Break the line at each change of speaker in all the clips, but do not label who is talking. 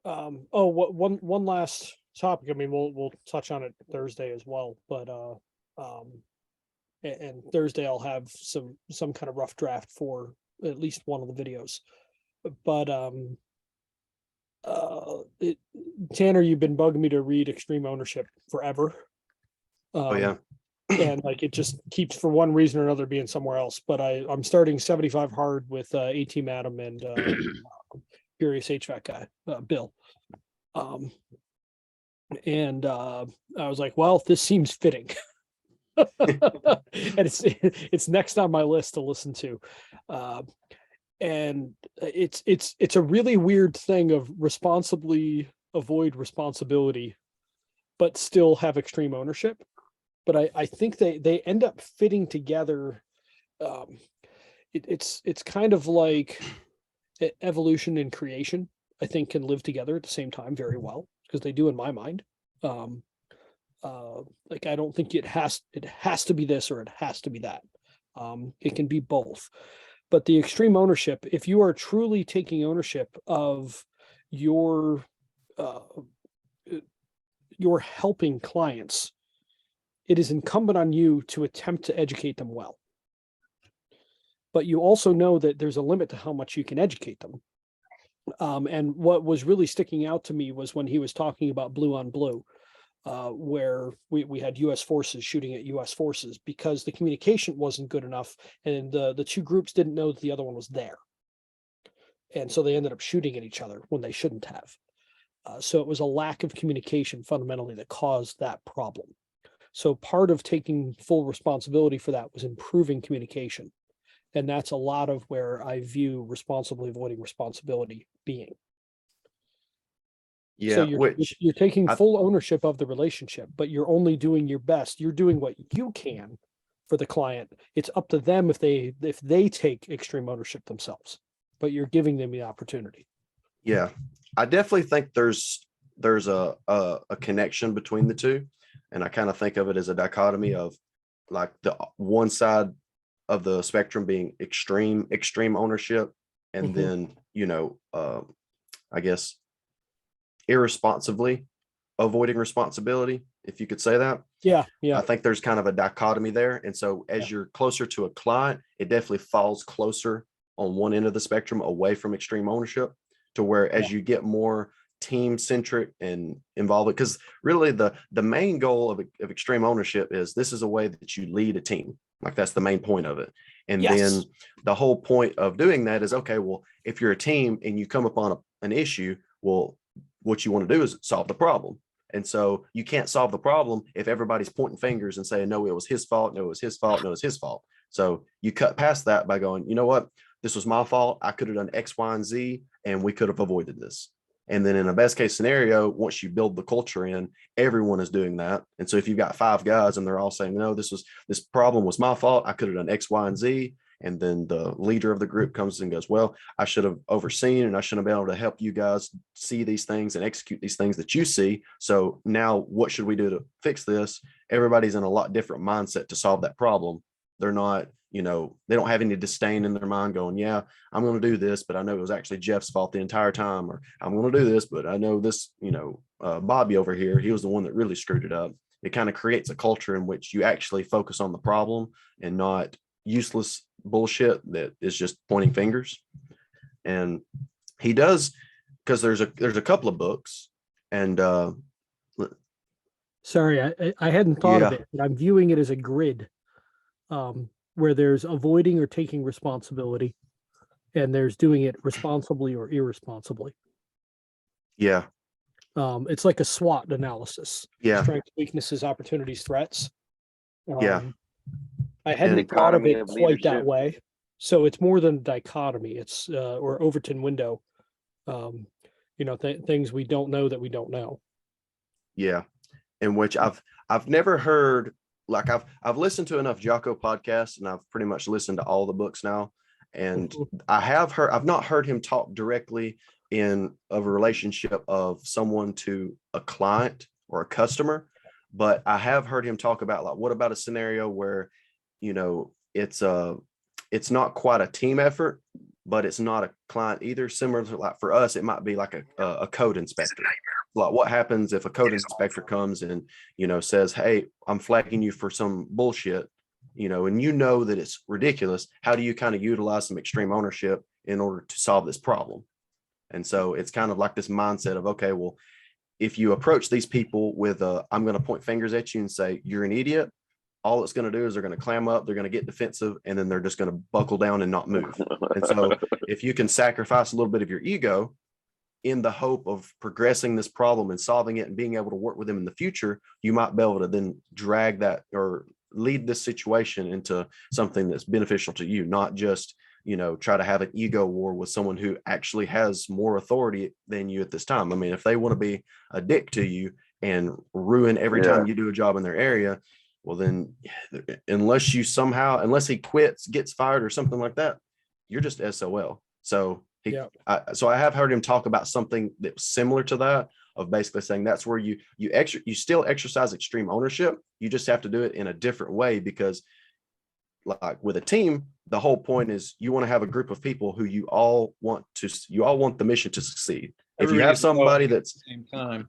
One last topic. I mean, we'll touch on it Thursday as well, but and Thursday I'll have some kind of rough draft for at least one of the videos. But it, Tanner, you've been bugging me to read Extreme Ownership forever.
Oh yeah.
And like it just keeps for one reason or another being somewhere else. But I'm starting 75 hard with A-Team Adam and Furious HVAC guy, Bill. And I was like, well, this seems fitting. And it's next on my list to listen to. And it's a really weird thing of responsibly avoid responsibility, but still have extreme ownership. But I think they end up fitting together. It's kind of like evolution and creation, I think, can live together at the same time very well, because they do in my mind. Like I don't think it has to be this or it has to be that. It can be both. But the extreme ownership, if you are truly taking ownership of your helping clients, it is incumbent on you to attempt to educate them well. But you also know that there's a limit to how much you can educate them. And what was really sticking out to me was when he was talking about Blue on Blue, where we had U.S. forces shooting at U.S. forces because the communication wasn't good enough, and the two groups didn't know that the other one was there. And so they ended up shooting at each other when they shouldn't have. So it was a lack of communication fundamentally that caused that problem. So part of taking full responsibility for that was improving communication. And that's a lot of where I view responsibly avoiding responsibility being. So
Yeah, which
you're taking
I
full ownership of the relationship, but you're only doing your best. You're doing what you can for the client. It's up to them if they take extreme ownership themselves, but you're giving them the opportunity.
yeah, I definitely think there's a connection between the two, and I kind of think of it as a dichotomy of like the one side of the spectrum being extreme ownership, and
Mhm.
then I guess irresponsibly avoiding responsibility, if you could say that.
Yeah,
I
yeah,
think there's kind of a dichotomy there. And so
yeah,
as you're closer to a client, it definitely falls closer on one end of the spectrum away from extreme ownership, to where
yeah.
as you get more team centric and involved, because really the main goal of extreme ownership is this is a way that you lead a team. Like that's the main point of it. And then
Yes.
the whole point of doing that is, okay, well, if you're a team and you come upon an issue, well, what you want to do is solve the problem. And so you can't solve the problem if everybody's pointing fingers and saying, no, it was his fault. No, it was his fault. No, it was his fault. So you cut past that by going, you know what? This was my fault. I could have done X, Y, and Z, and we could have avoided this. And then in a best case scenario, once you build the culture in, everyone is doing that. And so if you've got 5 guys and they're all saying, no, this problem was my fault. I could have done X, Y, and Z. And then the leader of the group comes and goes, well, I should have overseen and I should have been able to help you guys see these things and execute these things that you see. So now what should we do to fix this? Everybody's in a lot different mindset to solve that problem. They're not, they don't have any disdain in their mind going, yeah, I'm going to do this, but I know it was actually Jeff's fault the entire time, or I'm going to do this, but I know this, Bobby over here, he was the one that really screwed it up. It kind of creates a culture in which you actually focus on the problem and not useless bullshit that is just pointing fingers. And he does, because there's a couple of books, and
Sorry, I hadn't thought of
yeah,
it, but I'm viewing it as a grid, where there's avoiding or taking responsibility, and there's doing it responsibly or irresponsibly.
yeah,
It's like a SWOT analysis:
yeah,
strengths, weaknesses, opportunities, threats.
yeah,
Um, I hadn't
and
thought of
Economy
it
of
quite that
leadership.
way. So it's more than a dichotomy. It's or Overton window. Um, things we don't know that we don't know.
yeah. In which I've never heard, like I've listened to enough Jocko podcasts, and I've pretty much listened to all the books now. And
Mhm.
I've not heard him talk directly in of a relationship of someone to a client or a customer, but I have heard him talk about, like, what about a scenario where, it's not quite a team effort, but it's not a client either. Similar to, like, for us, it might be like a code inspector. Like, what happens if a code inspector comes and, says, hey, I'm flagging you for some bullshit, and you know that it's ridiculous. How do you kind of utilize some extreme ownership in order to solve this problem? And so it's kind of like this mindset of, okay, well, if you approach these people with I'm going to point fingers at you and say, you're an idiot, all it's going to do is they're going to clam up, they're going to get defensive, and then they're just going to buckle down and not move. And so if you can sacrifice a little bit of your ego in the hope of progressing this problem and solving it and being able to work with them in the future, you might be able to then drag that or lead this situation into something that's beneficial to you, not just, try to have an ego war with someone who actually has more authority than you at this time. I mean, if they want to be a dick to you and ruin every time you do a job in their area, well, then unless he quits, gets fired or something like that, you're just SOL. So I have heard him talk about something that was similar to that, of basically saying that's where you still exercise extreme ownership. You just have to do it in a different way, because like with a team, the whole point is you want to have a group of people who you all want the mission to succeed. If you have somebody that's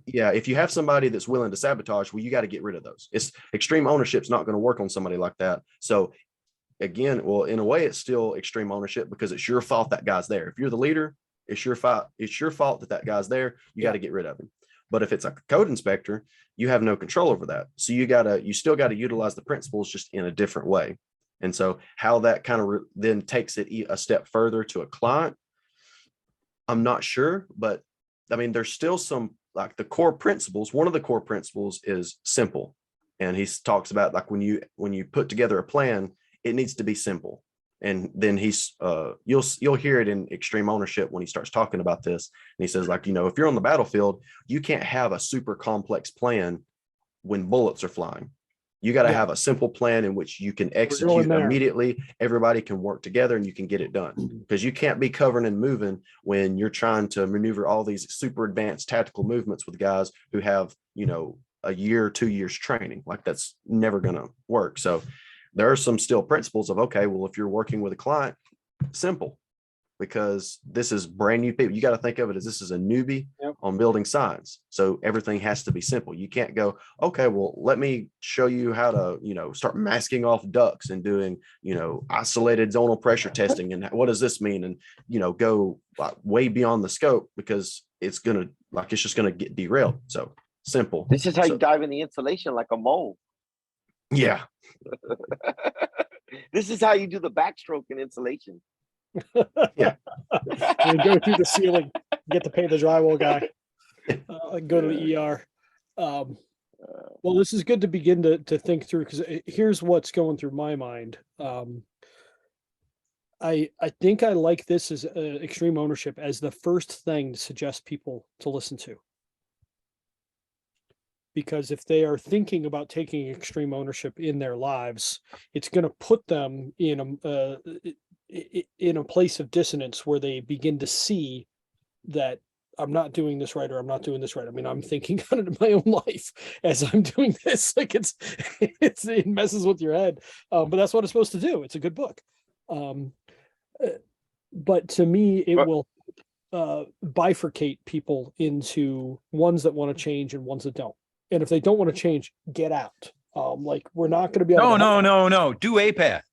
if you have somebody that's willing to sabotage, well, you got to get rid of those. It's extreme ownership's not going to work on somebody like that. So again, well, in a way, it's still extreme ownership because it's your fault that guy's there. If you're the leader, it's your fault. It's your fault that guy's there. You got to get rid of him. But if it's a code inspector, you have no control over that. So you still got to utilize the principles just in a different way. And so how that kind of then takes it a step further to a client, I'm not sure, but I mean, there's still some, like, the core principles. One of the core principles is simple. And he talks about, like, when you put together a plan, it needs to be simple. And then you'll hear it in extreme ownership when he starts talking about this. And he says, like, if you're on the battlefield, you can't have a super complex plan when bullets are flying. You got to have a simple plan in which you can execute immediately. Everybody can work together and you can get it done, because you can't be covering and moving when you're trying to maneuver all these super advanced tactical movements with guys who have, a year, 2 years training. Like, that's never going to work. So there are some still principles of, okay, well, if you're working with a client, simple, because this is brand new people. You got to think of it as this is a newbie on building signs. So everything has to be simple. You can't go, okay, well, let me show you how to, start masking off ducts and doing, isolated zonal pressure testing. And what does this mean? And, go like way beyond the scope, because it's just going to get derailed. So simple.
This is how you dive in the insulation like a mole.
Yeah.
This is how you do the backstroke in insulation.
Yeah.
You go through the ceiling, get to pay the drywall guy, go to the ER. Well, this is good to begin to think through, because here's what's going through my mind. I think I like this as extreme ownership as the first thing to suggest people to listen to. Because if they are thinking about taking extreme ownership in their lives, it's going to put them in a place of dissonance where they begin to see that I'm not doing this right, or I'm not doing this right. I mean, I'm thinking on it in my own life as I'm doing this. Like, it messes with your head, but that's what it's supposed to do. It's a good book. But to me, it will bifurcate people into ones that want to change and ones that don't. And if they don't want to change, get out. Like, we're not going to be able
No. Do APATH.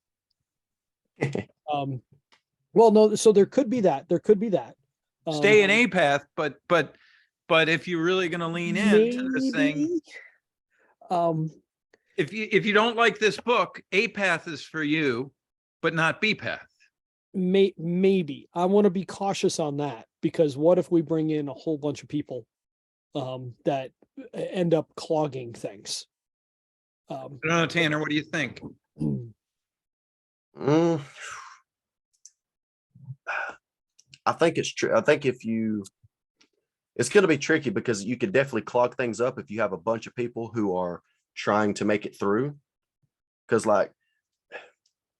Well, no. So there could be that.
Stay in APATH, but if you're really going to lean into this thing, if you don't like this book, APATH is for you, but not BPATH.
Maybe I want to be cautious on that, because what if we bring in a whole bunch of people that end up clogging things?
I don't know, Tanner, what do you think?
I think it's true. I think it's going to be tricky, because you could definitely clog things up if you have a bunch of people who are trying to make it through. Because, like,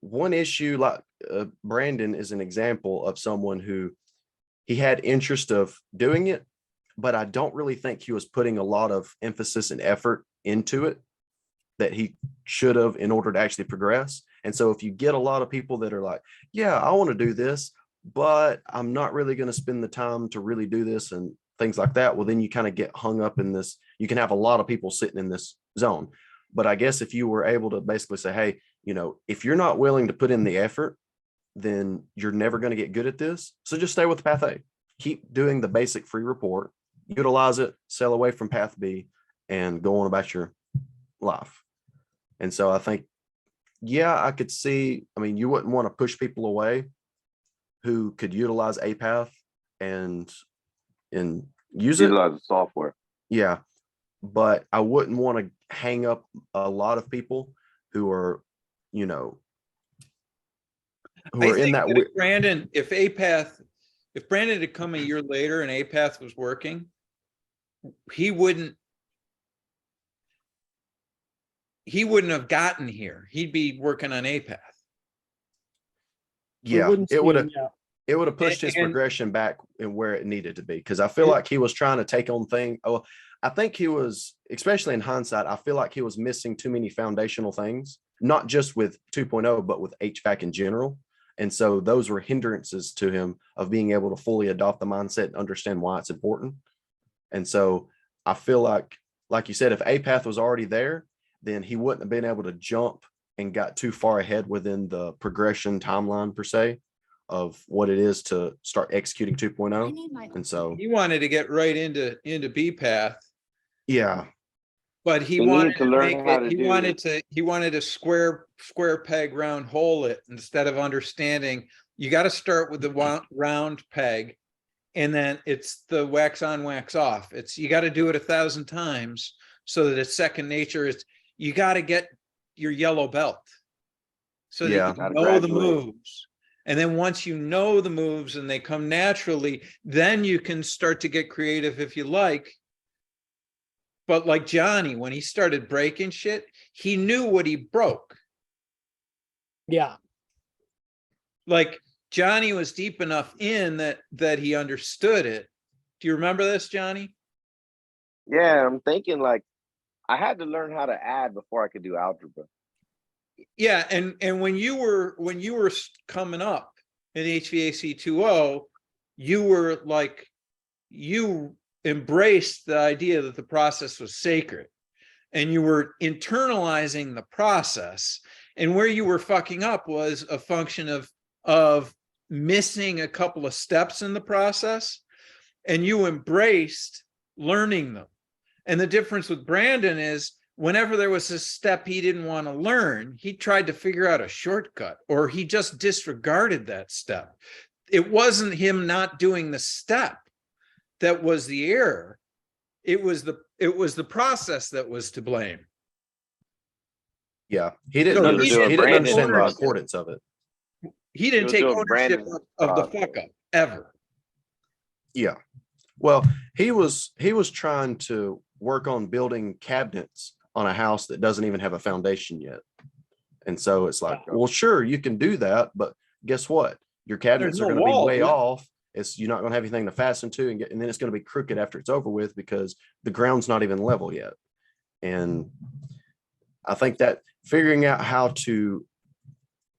one issue, like Brandon is an example of someone who he had interest of doing it, but I don't really think he was putting a lot of emphasis and effort into it that he should have in order to actually progress. And so if you get a lot of people that are like, yeah, I want to do this, but I'm not really going to spend the time to really do this and things like that. Well, then you kind of get hung up in this. You can have a lot of people sitting in this zone. But I guess if you were able to basically say, hey, if you're not willing to put in the effort, then you're never going to get good at this. So just stay with path A. Keep doing the basic free report, utilize it, sell away from path B, and go on about your life. And so I think, yeah, I could see, I mean, you wouldn't want to push people away who could utilize a path and use it.
Utilize the software.
Yeah. But I wouldn't want to hang up a lot of people who are, who
I
are in
think
that.
that if Brandon had come a year later and APATH was working, he wouldn't have gotten here. He'd be working on APATH.
Yeah, it would have.
Yeah.
It would have pushed his progression back and where it needed to be. Because I feel like he was trying to take on things. Oh, I think he was, especially in hindsight, I feel like he was missing too many foundational things, not just with 2.0, but with HVAC in general. And so those were hindrances to him of being able to fully adopt the mindset and understand why it's important. And so I feel like you said, if APATH was already there, then he wouldn't have been able to jump and got too far ahead within the progression timeline per se of what it is to start executing 2.0. And so
he wanted to get right into BPath.
Yeah.
But he wanted to learn how to he wanted to square peg round hole it instead of understanding you got to start with the round peg and then it's the wax on, wax off. You got to do it 1,000 times so that it's second nature. Is you got to get your yellow belt so that you can know the moves. And then once you know the moves and they come naturally, then you can start to get creative if you like. But like Johnny, when he started breaking shit, he knew what he broke.
Yeah.
Like Johnny was deep enough in that he understood it. Do you remember this, Johnny?
Yeah, I'm thinking like I had to learn how to add before I could do algebra.
Yeah, and when you were coming up in HVAC 2.0, you were like, you embraced the idea that the process was sacred and you were internalizing the process, and where you were fucking up was a function of missing a couple of steps in the process, and you embraced learning them. And the difference with Brandon is whenever there was a step he didn't want to learn, he tried to figure out a shortcut, or he just disregarded that step. It wasn't him not doing the step that was the error. It was the process that was to blame.
Yeah. He didn't understand the importance of it.
He didn't take ownership of the fuck up ever.
Yeah. Well, he was trying to work on building cabinets on a house that doesn't even have a foundation yet. And so it's like, well, sure, you can do that, but guess what? Your cabinets are going to be way off. You're not going to have anything to fasten to and then it's going to be crooked after it's over with because the ground's not even level yet. And I think that figuring out how to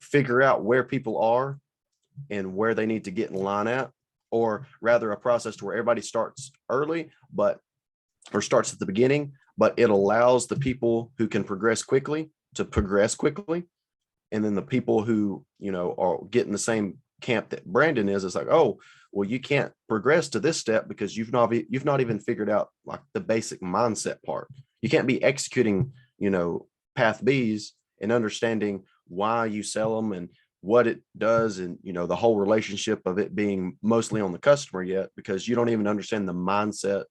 figure out where people are and where they need to get in line at, or rather a process to where everybody starts early, or starts at the beginning, but it allows the people who can progress quickly to progress quickly. And then the people who, are getting the same camp that Brandon is, it's like, oh, well, you can't progress to this step because you've not even figured out like the basic mindset part. You can't be executing, path B's and understanding why you sell them and what it does and, the whole relationship of it being mostly on the customer yet, because you don't even understand the mindset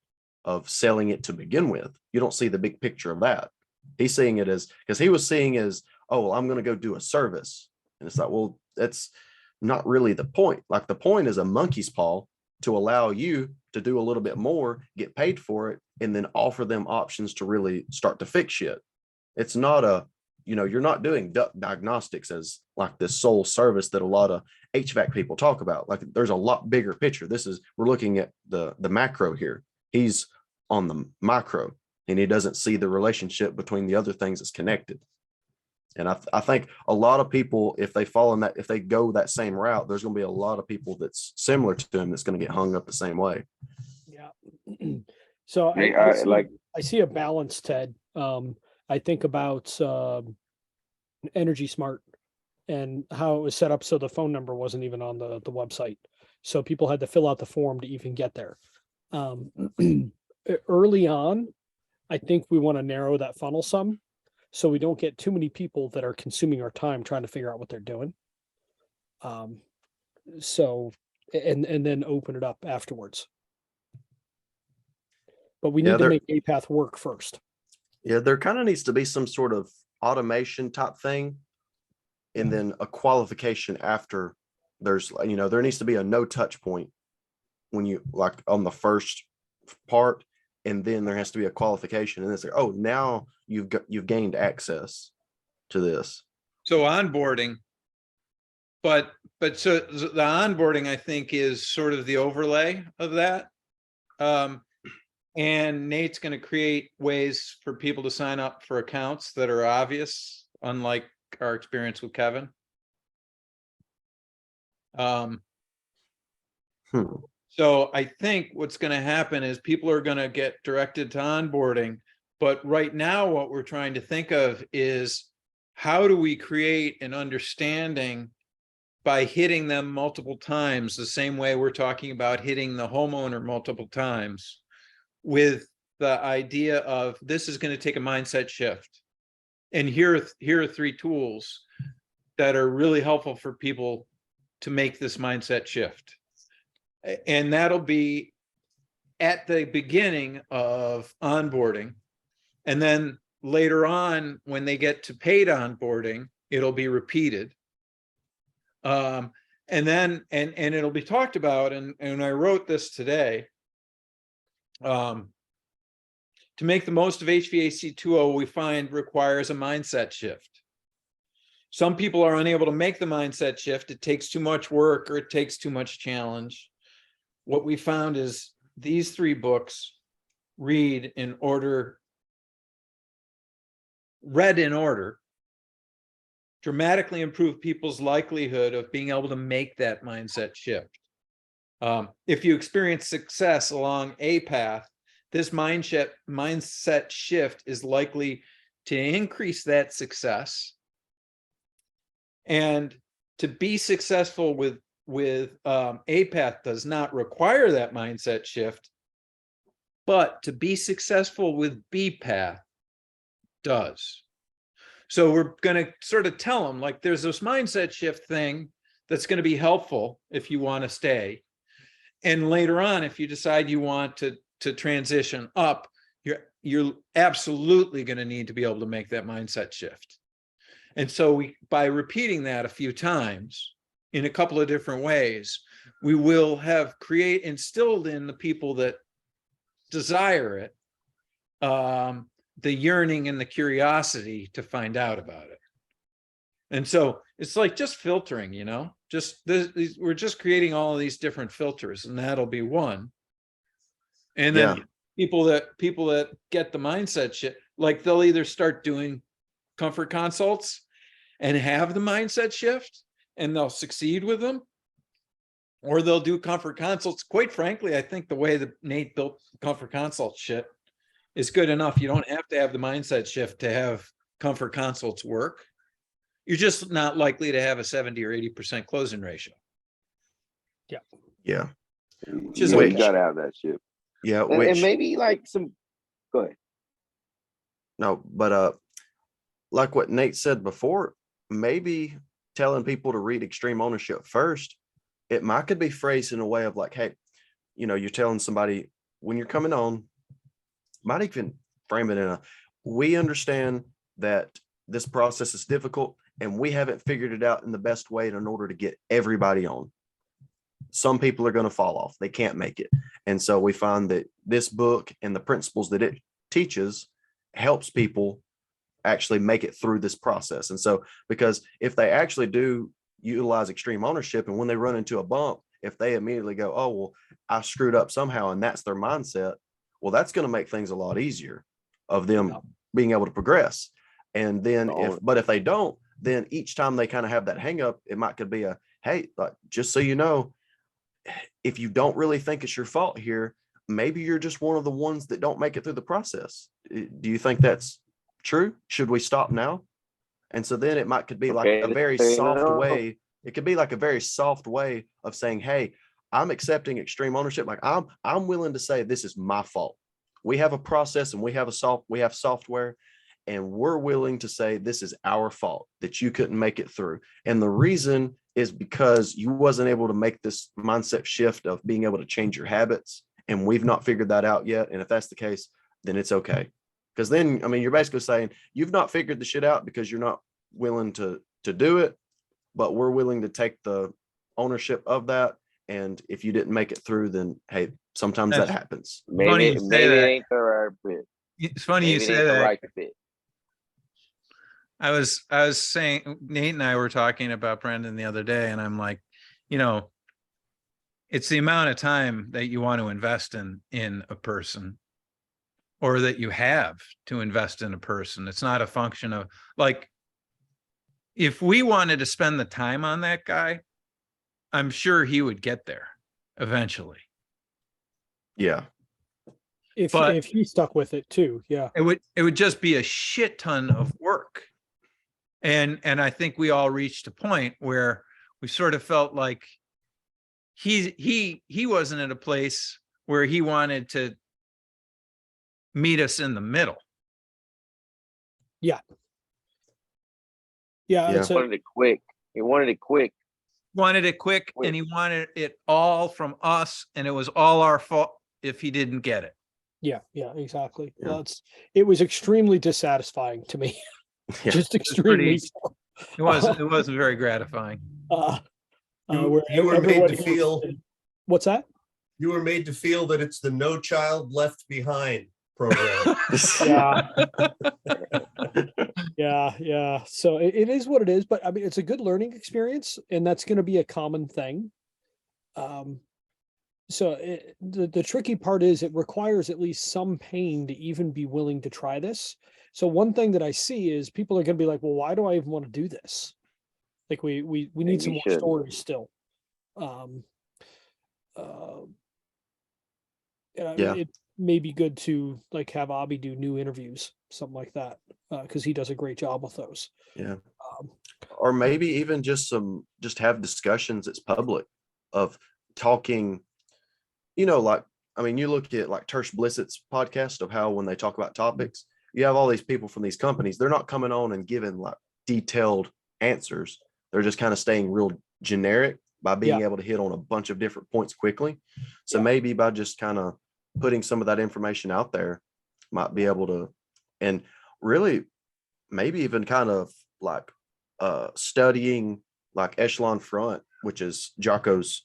of selling it to begin with. You don't see the big picture of that. He's seeing it because he was seeing as, oh, well, I'm going to go do a service. And it's like, well, that's not really the point. Like the point is a monkey's paw to allow you to do a little bit more, get paid for it, and then offer them options to really start to fix shit. It's not you're not doing diagnostics as like this sole service that a lot of HVAC people talk about. Like there's a lot bigger picture. We're looking at the macro here. He's on the micro and he doesn't see the relationship between the other things that's connected. And I think a lot of people, if they fall in that, if they go that same route, there's going to be a lot of people that's similar to them that's going to get hung up the same way.
Yeah. So I see a balance, Ted. I think about Energy Smart and how it was set up so the phone number wasn't even on the website. So people had to fill out the form to even get there. Early on, I think we want to narrow that funnel some so we don't get too many people that are consuming our time trying to figure out what they're doing. So and then open it up afterwards. But we need to make APATH work first.
Yeah, there kind of needs to be some sort of automation type thing, and then a qualification after. There's, there needs to be a no touch point when you like on the first part, and then there has to be a qualification, and it's like, oh, now you've gained access to this.
So onboarding, but so the onboarding, I think, is sort of the overlay of that. And Nate's going to create ways for people to sign up for accounts that are obvious, unlike our experience with Kevin. So I think what's going to happen is people are going to get directed to onboarding. But right now, what we're trying to think of is how do we create an understanding by hitting them multiple times, the same way we're talking about hitting the homeowner multiple times, with the idea of this is going to take a mindset shift. And here are 3 tools that are really helpful for people to make this mindset shift. And that'll be at the beginning of onboarding. And then later on, when they get to paid onboarding, it'll be repeated. And then, and it'll be talked about, and I wrote this today, to make the most of HVAC 2.0, we find requires a mindset shift. Some people are unable to make the mindset shift. It takes too much work or it takes too much challenge. What we found is these 3 books read in order, dramatically improve people's likelihood of being able to make that mindset shift. If you experience success along a path, this mindset shift is likely to increase that success. And to be successful with APATH does not require that mindset shift, but to be successful with BPATH does. So we're going to sort of tell them, like, there's this mindset shift thing that's going to be helpful if you want to stay. And later on, if you decide you want to transition up, you're absolutely going to need to be able to make that mindset shift. And so by repeating that a few times in a couple of different ways, we will have instilled in the people that desire it, the yearning and the curiosity to find out about it. And so it's like just filtering, we're just creating all of these different filters, and that'll be one. And then people that get the mindset shit, like they'll either start doing comfort consults and have the mindset shift and they'll succeed with them, or they'll do comfort consults. Quite frankly, I think the way that Nate built comfort consult shit is good enough. You don't have to have the mindset shift to have comfort consults work. You're just not likely to have a 70 or 80% closing ratio.
Yeah.
You gotta have that shit.
Yeah.
And maybe like go ahead.
No, but like what Nate said before, maybe telling people to read Extreme Ownership first, could be phrased in a way of like, hey, you're telling somebody when you're coming on, might even frame it we understand that this process is difficult and we haven't figured it out in the best way in order to get everybody on. Some people are going to fall off. They can't make it. And so we find that this book and the principles that it teaches helps people actually make it through this process. And so, because if they actually do utilize Extreme Ownership, and when they run into a bump, if they immediately go, oh, well, I screwed up somehow, and that's their mindset, well, that's going to make things a lot easier of them being able to progress. And then
Oh.
if they don't, then each time they kind of have that hang up, it might could be a, hey, like, just so you know, if you don't really think it's your fault here, maybe you're just one of the ones that don't make it through the process. Do you think that's true? Should we stop now? And so then it could be like
Okay,
a very
so you
soft
know.
way. It could be like a very soft way of saying, hey, I'm accepting extreme ownership. Like I'm willing to say this is my fault. We have a process and we have software, and we're willing to say this is our fault that you couldn't make it through. And the reason is because you wasn't able to make this mindset shift of being able to change your habits. And we've not figured that out yet. And if that's the case, then it's okay. Because then, I mean, you're basically saying you've not figured the shit out because you're not willing to do it, but we're willing to take the ownership of that. And if you didn't make it through, then hey, sometimes that
That's-
happens.
Funny
Maybe
you say
maybe it
that.
ain't the right fit.
It's funny you
Maybe it
say
ain't the
that.
right fit.
I was saying, Nate and I were talking about Brendan the other day, and I'm like, it's the amount of time that you want to invest in a person, or that you have to invest in a person. It's not a function of, like, if we wanted to spend the time on that guy, I'm sure he would get there eventually.
Yeah.
But-
If he stuck with it too, yeah.
It would just be a shit ton of work. And I think we all reached a point where we sort of felt like he wasn't at a place where he wanted to meet us in the middle.
Yeah,
Yeah.
it's
He wanted it quick. He wanted it quick.
Wanted it quick, and he wanted it all from us, and it was all our fault if he didn't get it.
yeah, exactly.
Yeah.
It was extremely dissatisfying to me.
Yeah.
Just
pretty-
extremely so.
It wasn't very gratifying.
Where
You were made
everybody
to feel
what's that?
you were made to feel that it's the No Child Left Behind program.
Yeah. So it is what it is, but I mean, it's a good learning experience, and that's going to be a common thing. So the tricky part is it requires at least some pain to even be willing to try this. So one thing that I see is people are going to be like, well, why do I even want to do this? Like we need some
you
more
should.
stories still.
Yeah.
It may be good to like have Abby do new interviews, something like that, because he does a great job with those.
Yeah.
Um,
Or maybe even just have discussions that's public of talking, like, I mean, you look at like Tersh Blissett's podcast of how when they talk about topics, you have all these people from these companies, they're not coming on and giving like detailed answers. They're just kind of staying real generic by being able to hit on a bunch of different points quickly. So maybe by just kind of putting some of that information out there, might be able to, and really maybe even kind of like studying like Echelon Front, which is Jocko's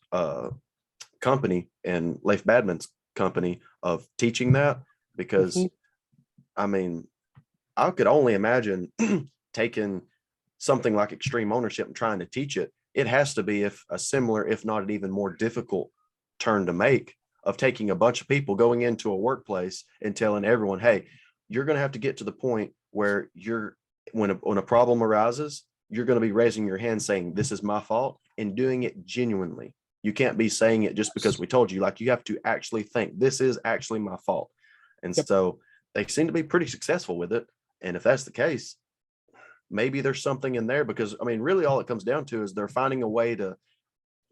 company and Leif Badman's company, of teaching that, because I mean, I could only imagine taking something like extreme ownership and trying to teach it. It has to be a similar, if not an even more difficult turn to make, of taking a bunch of people going into a workplace and telling everyone, hey, you're going to have to get to the point where when a problem arises, you're going to be raising your hand saying, this is my fault, and doing it genuinely. You can't be saying it just because we told you. Like, you have to actually think this is actually my fault. And so they seem to be pretty successful with it. And if that's the case, maybe there's something in there, because I mean, really all it comes down to is they're finding a way to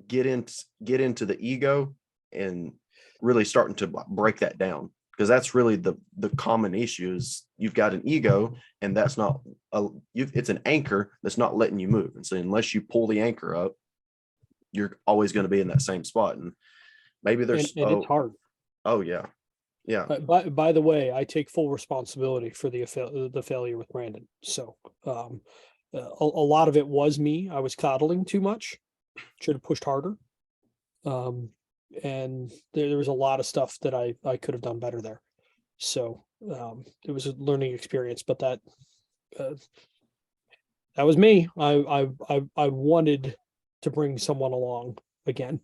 get into the ego and really starting to break that down. Because that's really the common issue is you've got an ego, and that's not it's an anchor that's not letting you move. And so unless you pull the anchor up, you're always going to be in that same spot. And maybe there's
and it's hard.
Oh yeah.
By the way, I take full responsibility for the failure with Brandon. So a lot of it was me. I was coddling too much. Should have pushed harder. And there was a lot of stuff that I could have done better there. So it was a learning experience, but that was me. I wanted to bring someone along again.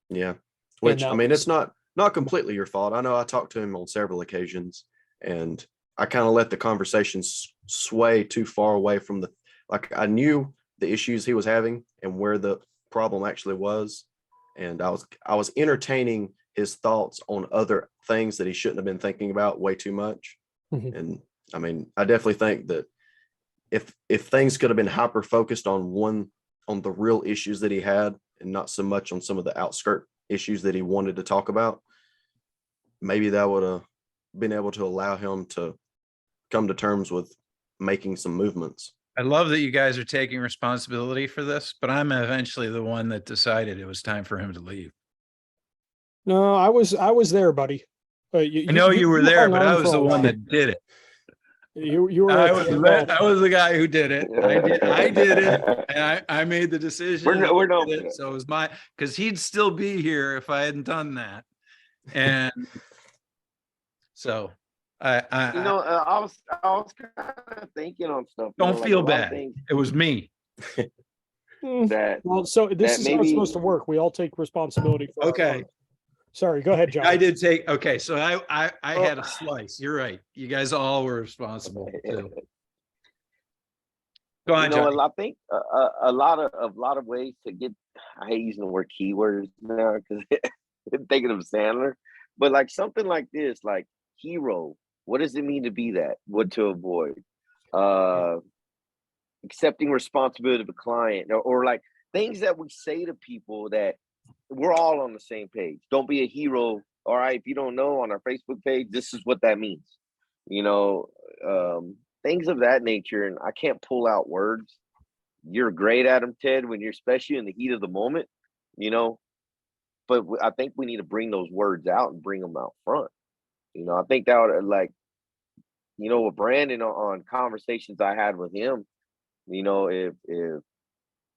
Yeah. Which,
that
I mean,
was-
it's not completely your fault. I know I talked to him on several occasions, and I kind of let the conversation sway too far away from like I knew the issues he was having and where the problem actually was. And I was entertaining his thoughts on other things that he shouldn't have been thinking about way too much.
Mhm.
And I mean, I definitely think that if things could have been hyper focused on the real issues that he had and not so much on some of the outskirt issues that he wanted to talk about, maybe that would have been able to allow him to come to terms with making some movements.
I love that you guys are taking responsibility for this, but I'm eventually the one that decided it was time for him to leave.
No, I was there, buddy.
I know you were there,
hung
but
on
I
for
was
a
the one
while.
that did it.
You were
I
at
was,
the, well,
I was the guy who did it. I did it, and I made the decision.
We're
I
no
did it, so it was because he'd still be here if I hadn't done that. And so I
I was kind of thinking on stuff.
don't
like
feel
a lot of
bad.
things
It was me.
that
well, so this
that
is how it's
maybe-
supposed to work. We all take responsibility for our
Okay.
part. Sorry, go ahead, John.
I did take, okay, so I had a slice. You're right. You guys all were responsible too. Go on, John.
I think a lot of ways to get. I hate using the word keywords now because I'm thinking of Sandler, but like something like this, like hero. What does it mean to be that? What to avoid? Accepting responsibility of a client, or like things that we say to people that we're all on the same page. Don't be a hero. All right, if you don't know, on our Facebook page, this is what that means. Things of that nature. And I can't pull out words. You're great at them, Ted, when you're especially in the heat of the moment, but I think we need to bring those words out and bring them out front. I think that would with Brandon on conversations I had with him, if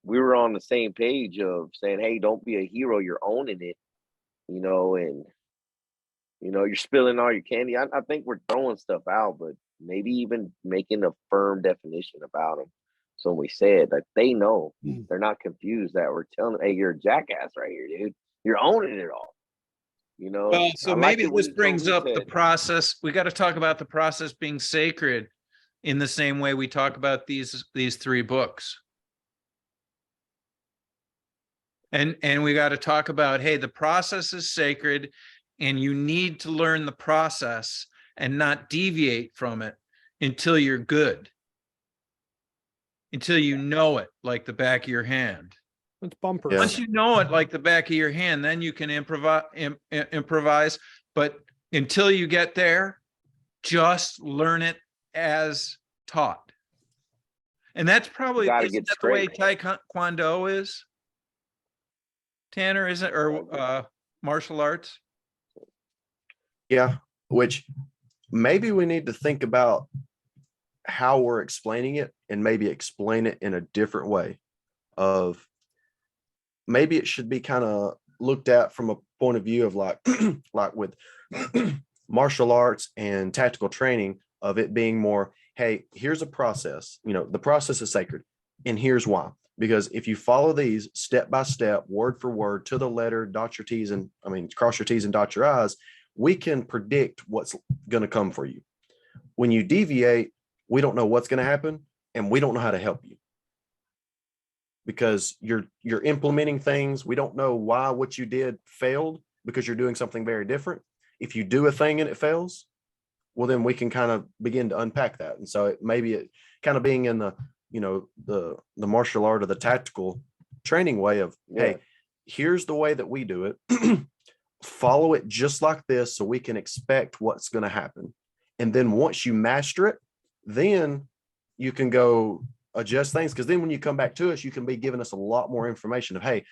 we were on the same page of saying, hey, don't be a hero, you're owning it, and you're spilling all your candy. I think we're throwing stuff out, but maybe even making a firm definition about them. So when we say it, that they know, they're not confused that we're telling them, hey, you're a jackass right here, dude. You're owning it all.
Well, so maybe this brings up the process. We got to talk about the process being sacred in the same way we talk about these three books. And we got to talk about, hey, the process is sacred and you need to learn the process and not deviate from it until you're good. Until you know it like the back of your hand.
It's bumper.
Yeah.
Once you know it like the back of your hand, then you can improvise. But until you get there, just learn it as taught. And that's probably isn't that the way Taekwondo is? Tanner, isn't, or martial arts?
Yeah, which maybe we need to think about how we're explaining it and maybe explain it in a different way. Of maybe it should be kind of looked at from a point of view of like with martial arts and tactical training, of it being more, hey, here's a process, the process is sacred and here's why. Because if you follow these step by step, word for word, to the letter, cross your T's and dot your I's, we can predict what's going to come for you. When you deviate, we don't know what's going to happen and we don't know how to help you. Because you're implementing things. We don't know why what you did failed because you're doing something very different. If you do a thing and it fails, well, then we can kind of begin to unpack that. And so it kind of being in the martial art or the tactical training way of, hey, here's the way that we do it. Follow it just like this so we can expect what's going to happen. And then once you master it, then you can go adjust things. Because then when you come back to us, you can be giving us a lot more information of, hey,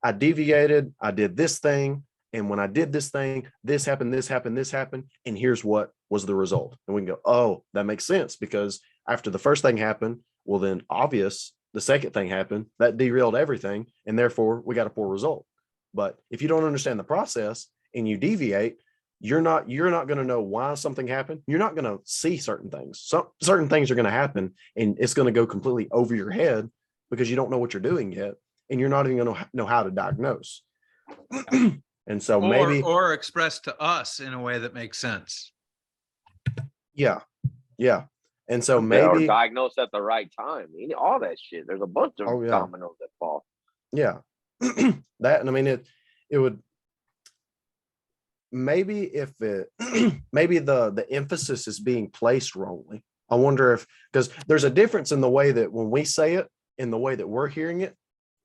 I deviated, I did this thing. And when I did this thing, this happened, and here's what was the result. And we can go, oh, that makes sense, because after the first thing happened, well, then obvious, the second thing happened, that derailed everything. And therefore we got a poor result. But if you don't understand the process and you deviate, you're not going to know why something happened. You're not going to see certain things. Certain things are going to happen and it's going to go completely over your head because you don't know what you're doing yet. And you're not even going to know how to diagnose. And so maybe,
or express to us in a way that makes sense.
Yeah. Yeah. And so
Or
maybe,
diagnosed at the right time. All that shit. There's a bunch of
Oh, yeah.
dominoes that fall.
yeah, that, and I mean, it would, maybe if it, maybe the emphasis is being placed wrongly. I wonder if, because there's a difference in the way that when we say it, in the way that we're hearing it,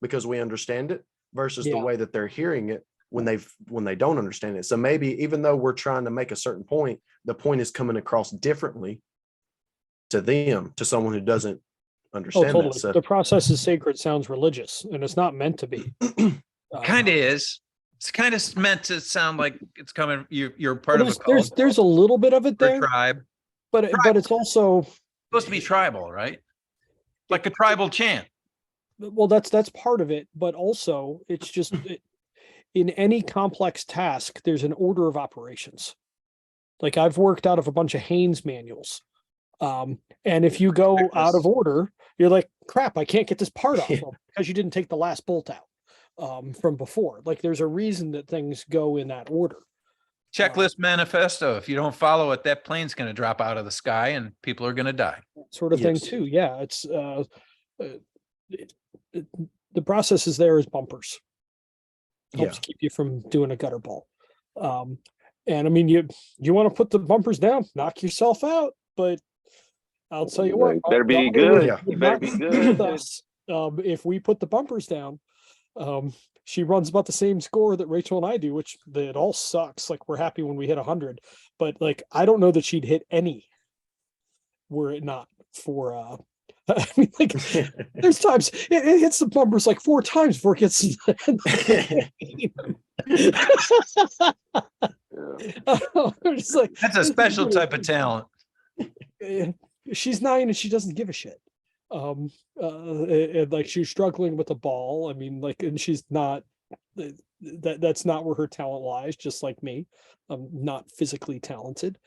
because we understand it, versus the
Yeah.
way that they're hearing it when they don't understand it. So maybe even though we're trying to make a certain point, the point is coming across differently to them, to someone who doesn't
Oh,
understand that.
totally.
So
The process is sacred sounds religious, and it's not meant to be.
Kind of is. It's kind of meant to sound like it's coming. You're part
Well,
of a
there's a little bit of it
or a
there,
tribe.
but it's also,
Supposed to be tribal, right? Like a tribal chant.
well, that's part of it, but also it's just in any complex task, there's an order of operations. Like I've worked out of a bunch of Haynes manuals. And if you go out of order, you're like, crap, I can't get this part off
Yeah.
because you didn't take the last bolt out from before. Like there's a reason that things go in that order.
Checklist manifesto. If you don't follow it, that plane's going to drop out of the sky and people are going to die.
Sort of thing
Yes.
too. Yeah, it's the process is there as bumpers. Helps keep you from doing a gutter ball. And I mean, you want to put the bumpers down, knock yourself out, but I'll tell you what,
You better be
our daughter
good.
Yeah.
You
would
better
not
be
be
good.
with us. If we put the bumpers down, she runs about the same score that Rachel and I do, which it all sucks. Like we're happy when we hit 100, but like I don't know that she'd hit any were it not for I mean, like there's times it hits the bumpers like 4 times before it gets I'm just like,
That's a special type of talent.
she's 9 and she doesn't give a shit. And like she's struggling with the ball. I mean, like, and she's not that's not where her talent lies, just like me. I'm not physically talented.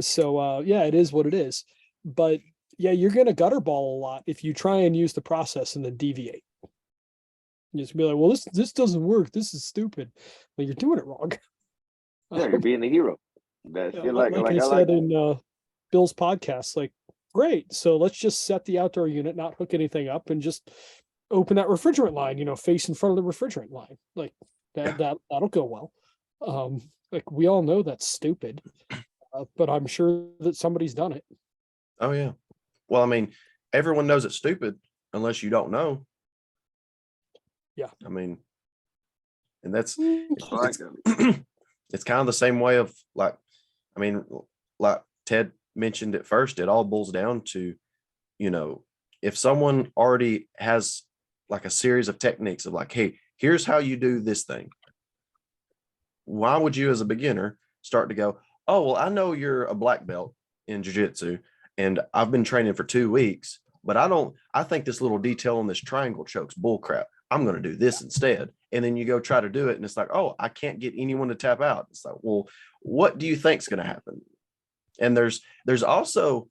So yeah, it is what it is. But yeah, you're gonna gutter ball a lot if you try and use the process and then deviate. You just be like, well, this doesn't work. This is stupid. Well, you're doing it wrong.
Yeah, you're being the hero. That's
Yeah,
it.
like
Like
I
I
said
like.
in Bill's podcast, like, great. So let's just set the outdoor unit, not hook anything up, and just open that refrigerant line, face in front of the refrigerant line. Like that'll go well. Like we all know that's stupid, but I'm sure that somebody's done it.
Oh yeah. Well, I mean, everyone knows it's stupid unless you don't know.
Yeah.
I mean, and that's
I like
it's,
that.
it's kind of the same way of like, I mean, like Ted mentioned at first, it all boils down to, if someone already has like a series of techniques of like, hey, here's how you do this thing. Why would you as a beginner start to go, oh, well, I know you're a black belt in jiu-jitsu and I've been training for 2 weeks, but I think this little detail on this triangle choke's bullcrap. I'm going to do this instead. And then you go try to do it. And it's like, oh, I can't get anyone to tap out. It's like, well, what do you think's going to happen? And there's also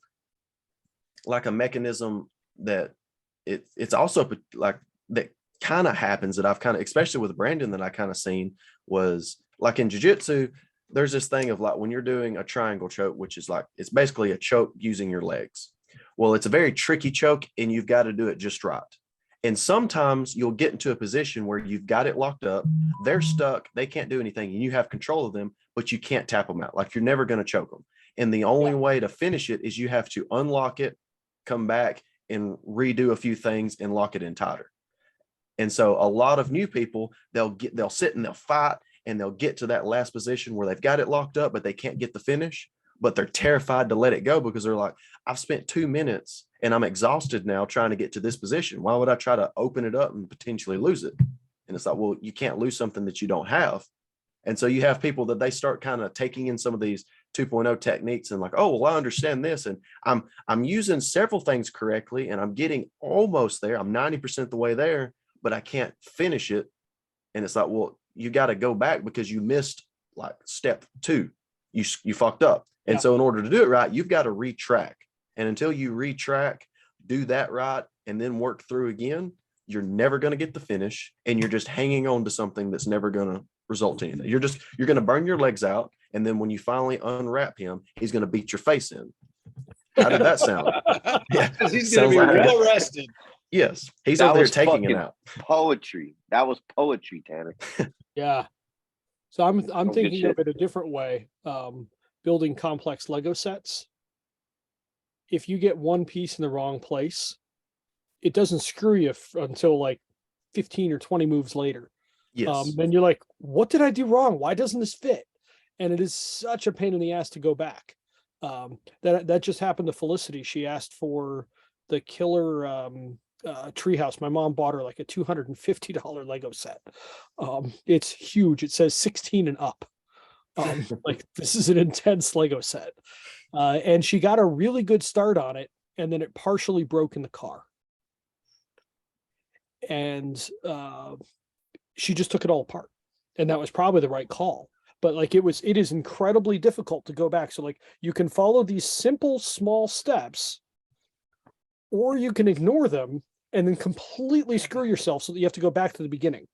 like a mechanism that it's also like that kind of happens that I've kind of, especially with Brandon, that I kind of seen was like in jiu-jitsu, there's this thing of like when you're doing a triangle choke, which is like, it's basically a choke using your legs. Well, it's a very tricky choke and you've got to do it just right. And sometimes you'll get into a position where you've got it locked up, they're stuck, they can't do anything, and you have control of them, but you can't tap them out. Like you're never going to choke them. And the only way to finish it is you have to unlock it, come back and redo a few things and lock it in tighter. And so a lot of new people, they'll sit and they'll fight and they'll get to that last position where they've got it locked up, but they can't get the finish, but they're terrified to let it go because they're like, I've spent 2 minutes and I'm exhausted now trying to get to this position. Why would I try to open it up and potentially lose it? And it's like, well, you can't lose something that you don't have. And so you have people that they start kind of taking in some of these 2.0 techniques and like, oh, well, I understand this. And I'm using several things correctly and I'm getting almost there. I'm 90% the way there, but I can't finish it. And it's like, well, you got to go back because you missed like step 2. You fucked up. And so in order to do it right, you've got to retrack. And until you retrack, do that right, and then work through again, you're never going to get the finish. And you're just hanging on to something that's never going to result in anything. You're going to burn your legs out And then when you finally unwrap him, he's going to beat your face in. How did that sound? Yeah,
Because he's going to
sounds
be
like
well rested.
yes, he's
That
over there
was
taking it
fucking
out.
poetry. That was poetry, Tanner.
Yeah. So I'm
good
thinking of
shit.
it a different way. Building complex Lego sets. If you get one piece in the wrong place, it doesn't screw you until like 15 or 20 moves later.
Yes.
Then you're like, what did I do wrong? Why doesn't this fit? And it is such a pain in the ass to go back. That just happened to Felicity. She asked for the killer treehouse. My mom bought her like a $250 Lego set. It's huge. It says 16 and up. Like this is an intense Lego set. And she got a really good start on it, and then it partially broke in the car. And she just took it all apart. And that was probably the right call. But like it is incredibly difficult to go back. So like you can follow these simple small steps, or you can ignore them and then completely screw yourself so that you have to go back to the beginning.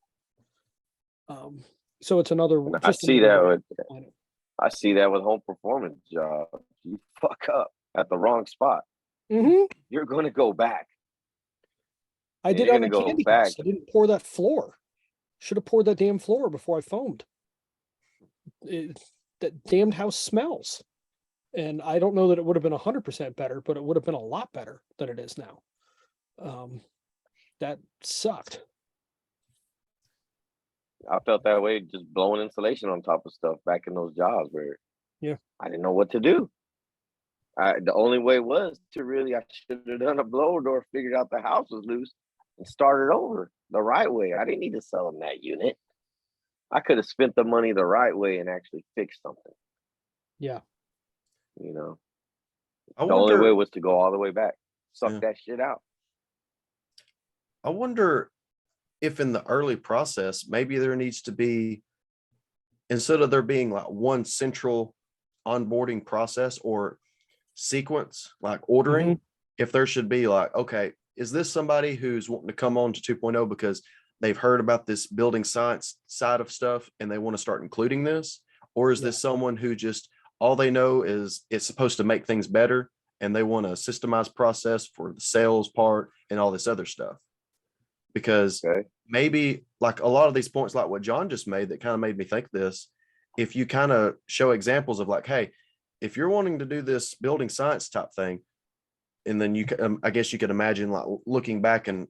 So it's another.
I see that with
planet.
I see that with home performance jobs. You fuck up at the wrong spot, you're gonna go back.
I
And
did
you're
on the
gonna go
candy
back.
house. I didn't pour that floor. Should have poured that damn floor before I foamed. That damned house smells. And I don't know that it would have been 100% better, but it would have been a lot better than it is now. That sucked.
I felt that way just blowing insulation on top of stuff back in those jobs where I didn't know what to do. The only way was to really, I should have done a blower door, figured out the house was loose and started over the right way. I didn't need to sell them that unit. I could have spent the money the right way and actually fixed something.
Yeah.
You know,
I
the only way
wonder,
was to go all the way back, suck
Yeah.
that shit out.
I wonder if in the early process, maybe there needs to be, instead of there being like one central onboarding process or sequence, like ordering, if there should be like, okay, is this somebody who's wanting to come on to 2.0 because they've heard about this building science side of stuff and they want to start including this? Or is this someone who just, all they know is it's supposed to make things better and they want a systemized process for the sales part and all this other stuff? Because maybe like a lot of these points, like what John just made, that kind of made me think this, if you kind of show examples of like, hey, if you're wanting to do this building science type thing, and then you can, I guess you could imagine like looking back and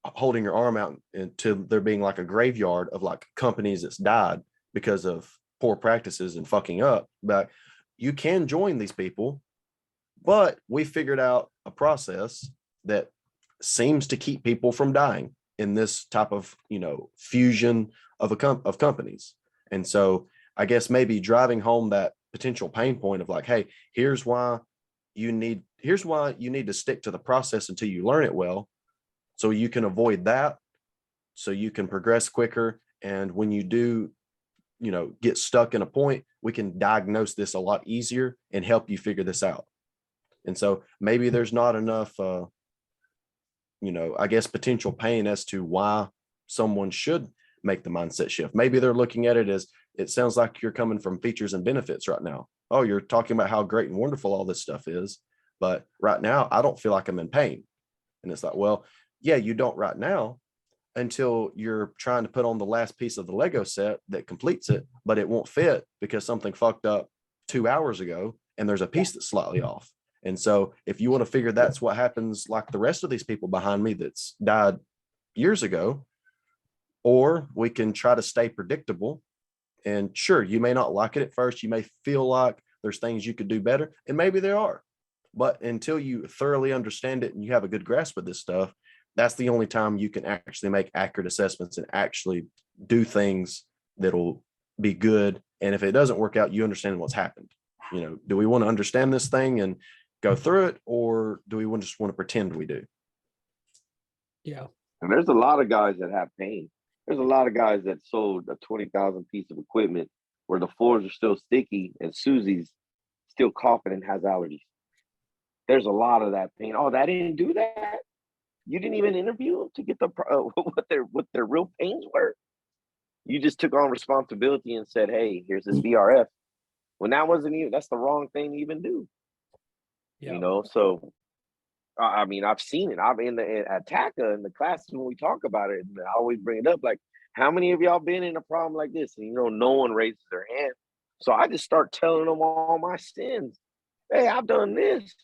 holding your arm out into there being like a graveyard of like companies that's died because of poor practices and fucking up. But you can join these people, but we figured out a process that seems to keep people from dying in this type of, fusion of of companies. And so I guess maybe driving home that potential pain point of like, hey, here's why you need to stick to the process until you learn it well, so you can avoid that, so you can progress quicker. And when you do, get stuck in a point, we can diagnose this a lot easier and help you figure this out. And so maybe there's not enough, I guess, potential pain as to why someone should make the mindset shift. Maybe they're looking at it as, it sounds like you're coming from features and benefits right now. Oh, you're talking about how great and wonderful all this stuff is, but right now I don't feel like I'm in pain. And it's like, well, yeah, you don't right now until you're trying to put on the last piece of the Lego set that completes it, but it won't fit because something fucked up 2 hours ago and there's a piece that's slightly off. And so if you want to figure that's what happens, like the rest of these people behind me that's died years ago, or we can try to stay predictable. And sure, you may not like it at first. You may feel like there's things you could do better, and maybe there are. But until you thoroughly understand it and you have a good grasp of this stuff, that's the only time you can actually make accurate assessments and actually do things that'll be good. And if it doesn't work out, you understand what's happened. Do we want to understand this thing and go through it, or do we just want to pretend we do?
Yeah.
And there's a lot of guys that have pain. There's a lot of guys that sold a 20,000 piece of equipment where the floors are still sticky and Susie's still coughing and has allergies. There's a lot of that pain. Oh, that didn't do that. You didn't even interview them to get the what their real pains were. You just took on responsibility and said, "Hey, here's this VRF. when that wasn't even, that's the wrong thing to even do.
Yeah.
You know, so I mean, I've seen it. I'm at TACA in the classes when we talk about it, and I always bring it up. Like, how many of y'all been in a problem like this? And no one raises their hand. So I just start telling them all my sins. Hey, I've done this.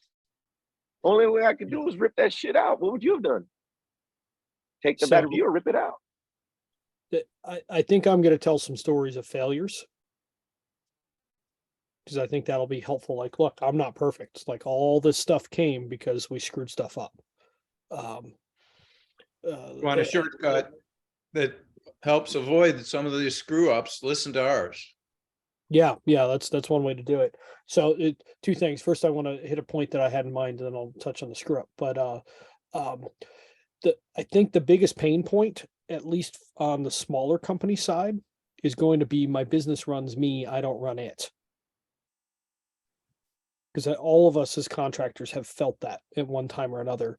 Only way I could do is rip that shit out. What would you have done? Take the better view or rip it out?
I think I'm going to tell some stories of failures, because I think that'll be helpful. Like, look, I'm not perfect. Like, all this stuff came because we screwed stuff up.
Want a shortcut that helps avoid some of these screw ups? Listen to ours.
Yeah, that's one way to do it. So two things. First, I want to hit a point that I had in mind, and then I'll touch on the screw up. But I think the biggest pain point, at least on the smaller company side, is going to be my business runs me, I don't run it. Because all of us as contractors have felt that at one time or another.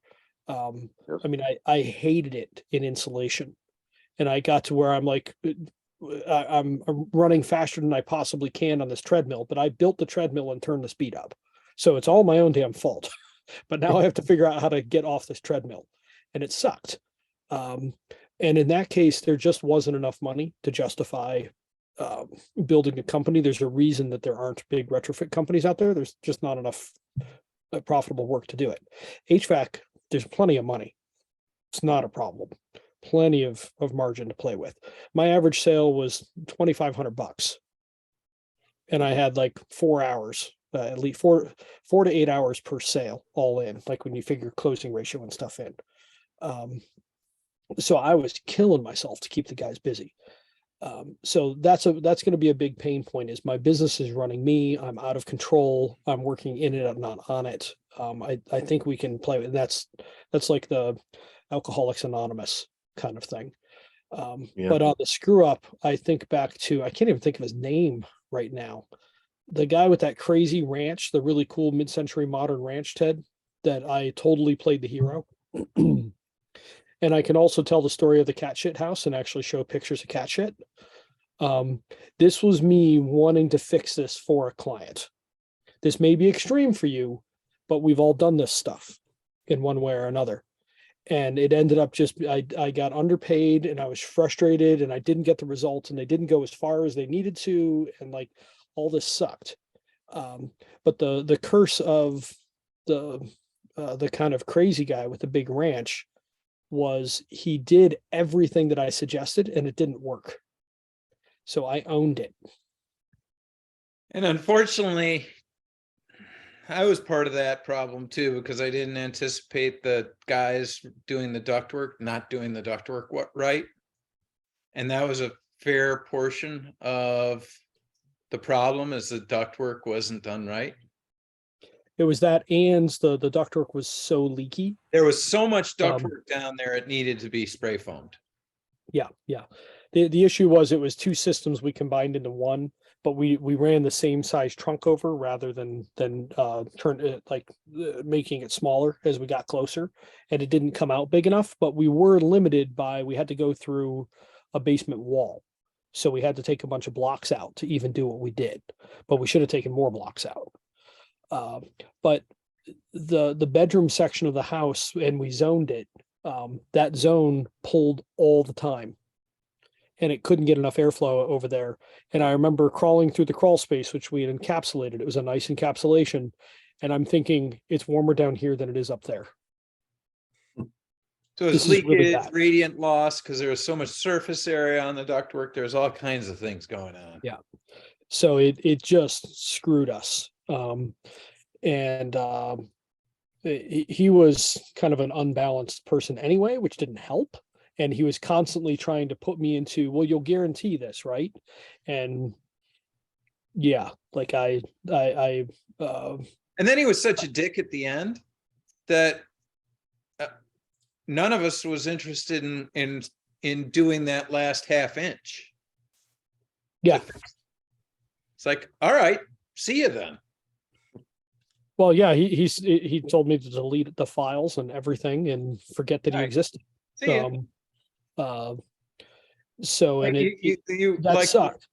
Yes.
I mean, I hated it in insulation, and I got to where I'm like, I'm running faster than I possibly can on this treadmill, but I built the treadmill and turned the speed up. So it's all my own damn fault. But now I have to figure out how to get off this treadmill, and it sucked. And in that case, there just wasn't enough money to justify building a company. There's a reason that there aren't big retrofit companies out there. There's just not enough profitable work to do it. HVAC, there's plenty of money. It's not a problem. Plenty of margin to play with. My average sale was $2,500, and I had like 4 hours, at least four to 8 hours per sale, all in. Like when you figure closing ratio and stuff in. So I was killing myself to keep the guys busy. So that's going to be a big pain point. Is my business is running me. I'm out of control. I'm working in it. I'm not on it. I think we can play with that's like the Alcoholics Anonymous kind of thing.
Yeah.
But on the screw up, I think back to, I can't even think of his name right now. The guy with that crazy ranch, the really cool mid-century modern ranch, Ted, that I totally played the hero. And I can also tell the story of the cat shit house and actually show pictures of cat shit. This was me wanting to fix this for a client. This may be extreme for you, but we've all done this stuff in one way or another. And it ended up just, I got underpaid, and I was frustrated, and I didn't get the results, and they didn't go as far as they needed to. And like, all this sucked. But the curse of the kind of crazy guy with the big ranch was he did everything that I suggested, and it didn't work. So I owned it.
And unfortunately, I was part of that problem too, because I didn't anticipate the guys doing the ductwork not doing the ductwork right. And that was a fair portion of the problem, is the ductwork wasn't done right.
It was that, and the ductwork was so leaky.
There was so much ductwork down there, it needed to be spray foamed.
Yeah. The issue was it was two systems we combined into one, but we ran the same size trunk over rather than turn it making it smaller as we got closer, and it didn't come out big enough. But we were limited by, we had to go through a basement wall, so we had to take a bunch of blocks out to even do what we did. But we should have taken more blocks out. But the bedroom section of the house, and we zoned it, that zone pulled all the time, and it couldn't get enough airflow over there. And I remember crawling through the crawl space, which we had encapsulated. It was a nice encapsulation, and I'm thinking it's warmer down here than it is up there.
So it's leakage, radiant loss, because there was so much surface area on the ductwork. There's all kinds of things going on.
Yeah. So it just screwed us. He was kind of an unbalanced person anyway, which didn't help. And he was constantly trying to put me into, well, you'll guarantee this, right? And yeah, like
and then he was such a dick at the end that none of us was interested in doing that last half inch.
Yeah.
It's like, all right, see you then.
Well, yeah, he told me to delete the files and everything and forget that he existed.
See you.
So, and
like
that
like,
sucked.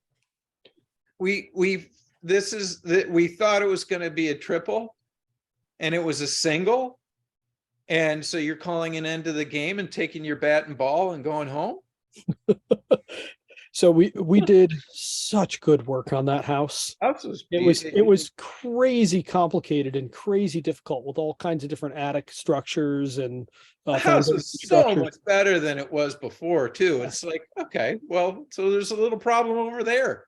We this is that we thought it was going to be a triple and it was a single. And so you're calling an end to the game and taking your bat and ball and going home?
So we did such good work on that house.
House was
It was crazy complicated and crazy difficult with all kinds of different attic structures and
the house
foundation
was so
structures.
much better than it was before too. It's like, okay, well, so there's a little problem over there.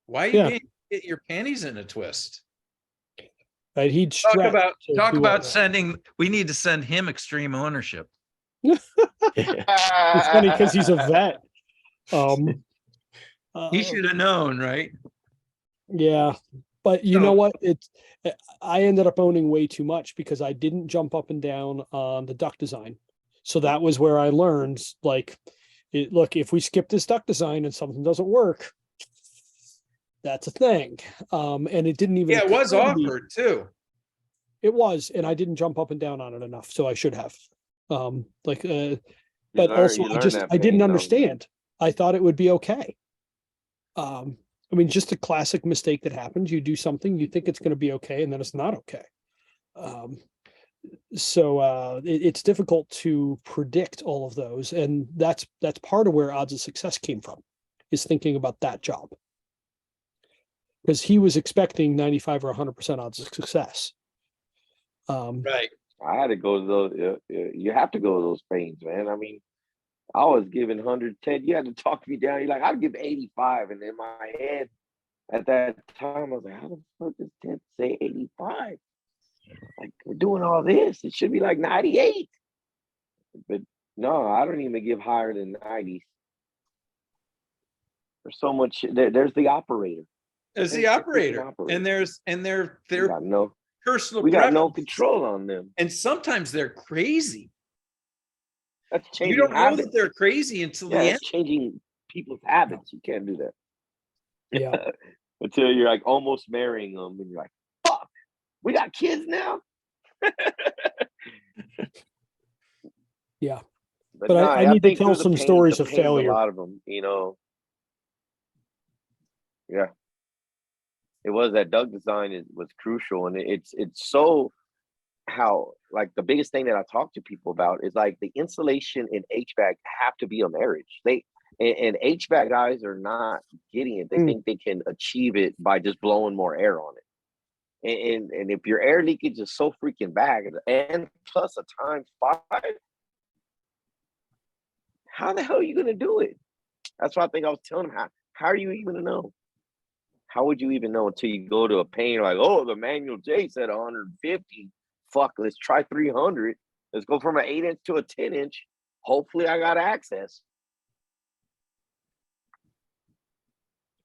Why are you
Yeah.
getting your panties in a twist?
Right? He'd
Talk
stretch
about
to
talk
do all
about
that.
sending. We need to send him extreme ownership.
It's funny because he's a vet.
He should have known, right?
Yeah, but you know
So-
what? I ended up owning way too much because I didn't jump up and down on the duct design. So that was where I learned, like, look, if we skip this duct design and something doesn't work, that's a thing. And it didn't even.
Yeah, it was
occur to me-
offered too.
It was, and I didn't jump up and down on it enough, so I should have. But also
you learn that
I didn't
pain, though.
understand. I thought it would be okay. I mean, just a classic mistake that happens. You do something, you think it's going to be okay, and then it's not okay. It's difficult to predict all of those, and that's part of where odds of success came from, is thinking about that job. Because he was expecting 95 or 100% odds of success.
Right.
I had to go to those. You have to go to those pains, man. I mean, I was giving 110. You had to talk me down. You're like, I'd give 85, and in my head, at that time, I was like, how the fuck does Ted say 85? Like, we're doing all this. It should be like 98. But no, I don't even give higher than 90s. There's so much. There's the operator.
As the
There's freaking
operator,
operator.
and their personal
We got no
preference.
control on them.
And sometimes they're crazy.
That's
You
changing
don't know
habits.
that they're crazy until
Yeah,
the end.
that's changing people's habits. You can't do that
yeah.
until you're like almost marrying them, and you're like, "Fuck, we got kids now."
Yeah.
But
But
no,
I need to
think
tell
through the
some
pains-
stories
the
of
pains,
failure.
A lot of them, you know. Yeah, it was that Doug design was crucial, and it's so how, like, the biggest thing that I talk to people about is like the insulation in HVAC have to be a marriage. And HVAC guys are not getting it. They think they can achieve it by just blowing more air on it. And if your air leakage is so freaking bad, and plus a ×5, how the hell are you gonna do it? That's why I think I was telling him, how are you even gonna know? How would you even know until you go to a painter like, oh, the manual J said 150. Fuck, let's try 300. Let's go from an 8-inch to a 10-inch. Hopefully I got access.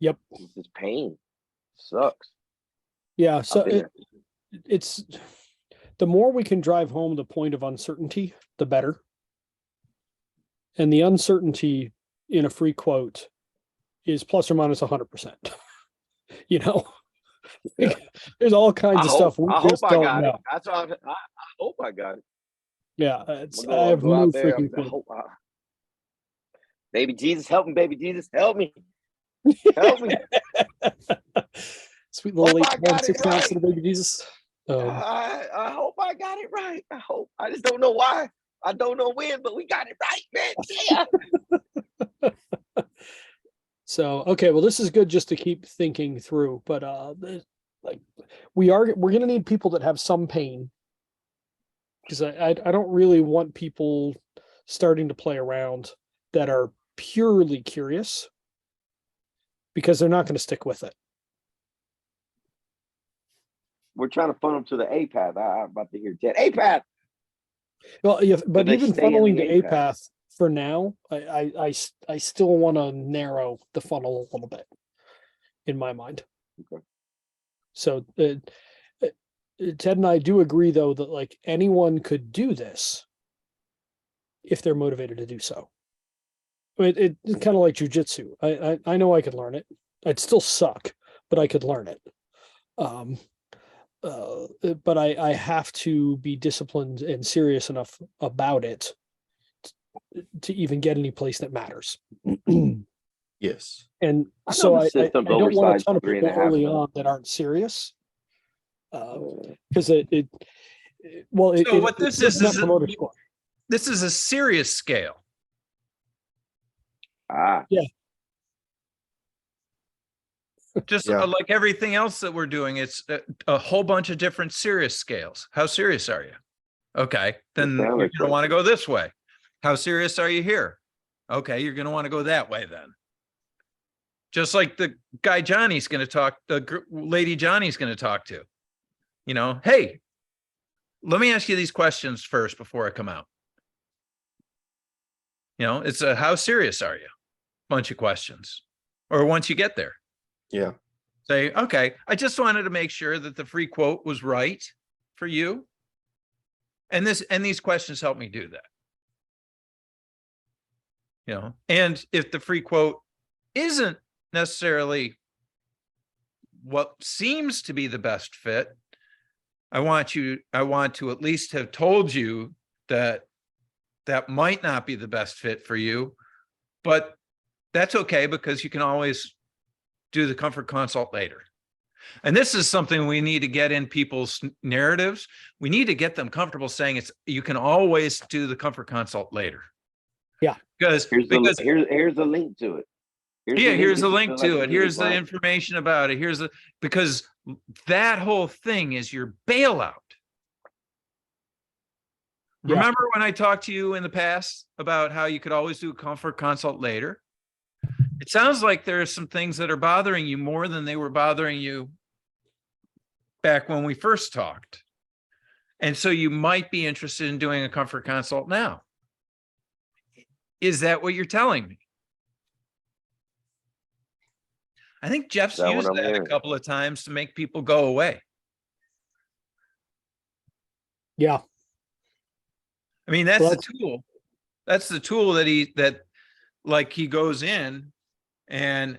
Yep.
This is pain. Sucks.
Yeah. So
I've been there.
it's the more we can drive home the point of uncertainty, the better. And the uncertainty in a free quote is plus or minus 100%. You know, there's all kinds of stuff we
I hope
just
I
don't
got
know.
it. That's what I hope I got it.
Yeah,
I'm
I
gonna
have
go
no
out there.
freaking
I
clue.
hope baby Jesus, help me, baby Jesus, help me. Help me.
Sweet little
Hope I got
8.6
it
ounce
right.
little baby Jesus.
I hope I got it right. I hope. I just don't know why. I don't know when, but we got it right, man. Yeah.
So okay, well, this is good just to keep thinking through. But like we're gonna need people that have some pain, because I don't really want people starting to play around that are purely curious, because they're not going to stick with it.
We're trying to funnel them to the A path. I'm about to hear Ted. A path.
Well, yeah, but
they
even
stay in
funneling
the
to
A path.
APATH for now, I still want to narrow the funnel a little bit in my mind.
Okay.
So Ted and I do agree, though, that like anyone could do this if they're motivated to do so. It's kind of like jujitsu. I know I could learn it. I'd still suck, but I could learn it. But I have to be disciplined and serious enough about it to even get any place that matters.
Yes.
And
I know
so
the
I
system's
don't want a
oversized
ton of
three and
people
a half
early
mil.
on that aren't serious.
Uh,
Because it
So what this is
Net promoter score.
this is a serious scale.
Ah,
Just
Yeah.
like everything else that we're doing, it's a whole bunch of different serious scales. How serious are you? Okay, then you're
Stanley
going to want to
question.
go this way. How serious are you here? Okay, you're going to want to go that way then. Just like the guy Johnny's going to talk, lady Johnny's going to talk to. You know, hey, let me ask you these questions first before I come out. You know, it's a how serious are you? Bunch of questions. Or once you get there.
Yeah.
Say, okay, I just wanted to make sure that the free quote was right for you. And these questions help me do that. You know, and if the free quote isn't necessarily what seems to be the best fit, I want to at least have told you that that might not be the best fit for you, but that's okay because you can always do the comfort consult later. And this is something we need to get in people's narratives. We need to get them comfortable saying you can always do the comfort consult later.
Yeah.
here's a link to it.
Here's a link to it.
Like
Here's the
right?
information about it. Because that whole thing is your bailout.
Yeah.
Remember when I talked to you in the past about how you could always do a comfort consult later? It sounds like there are some things that are bothering you more than they were bothering you back when we first talked. And so you might be interested in doing a comfort consult now. Is that what you're telling me? I think Jeff's
That what
used
I'm
that a
hearing?
couple of times to make people go away.
Yeah.
I mean, that's
Well,
the tool. That's the tool that he goes in and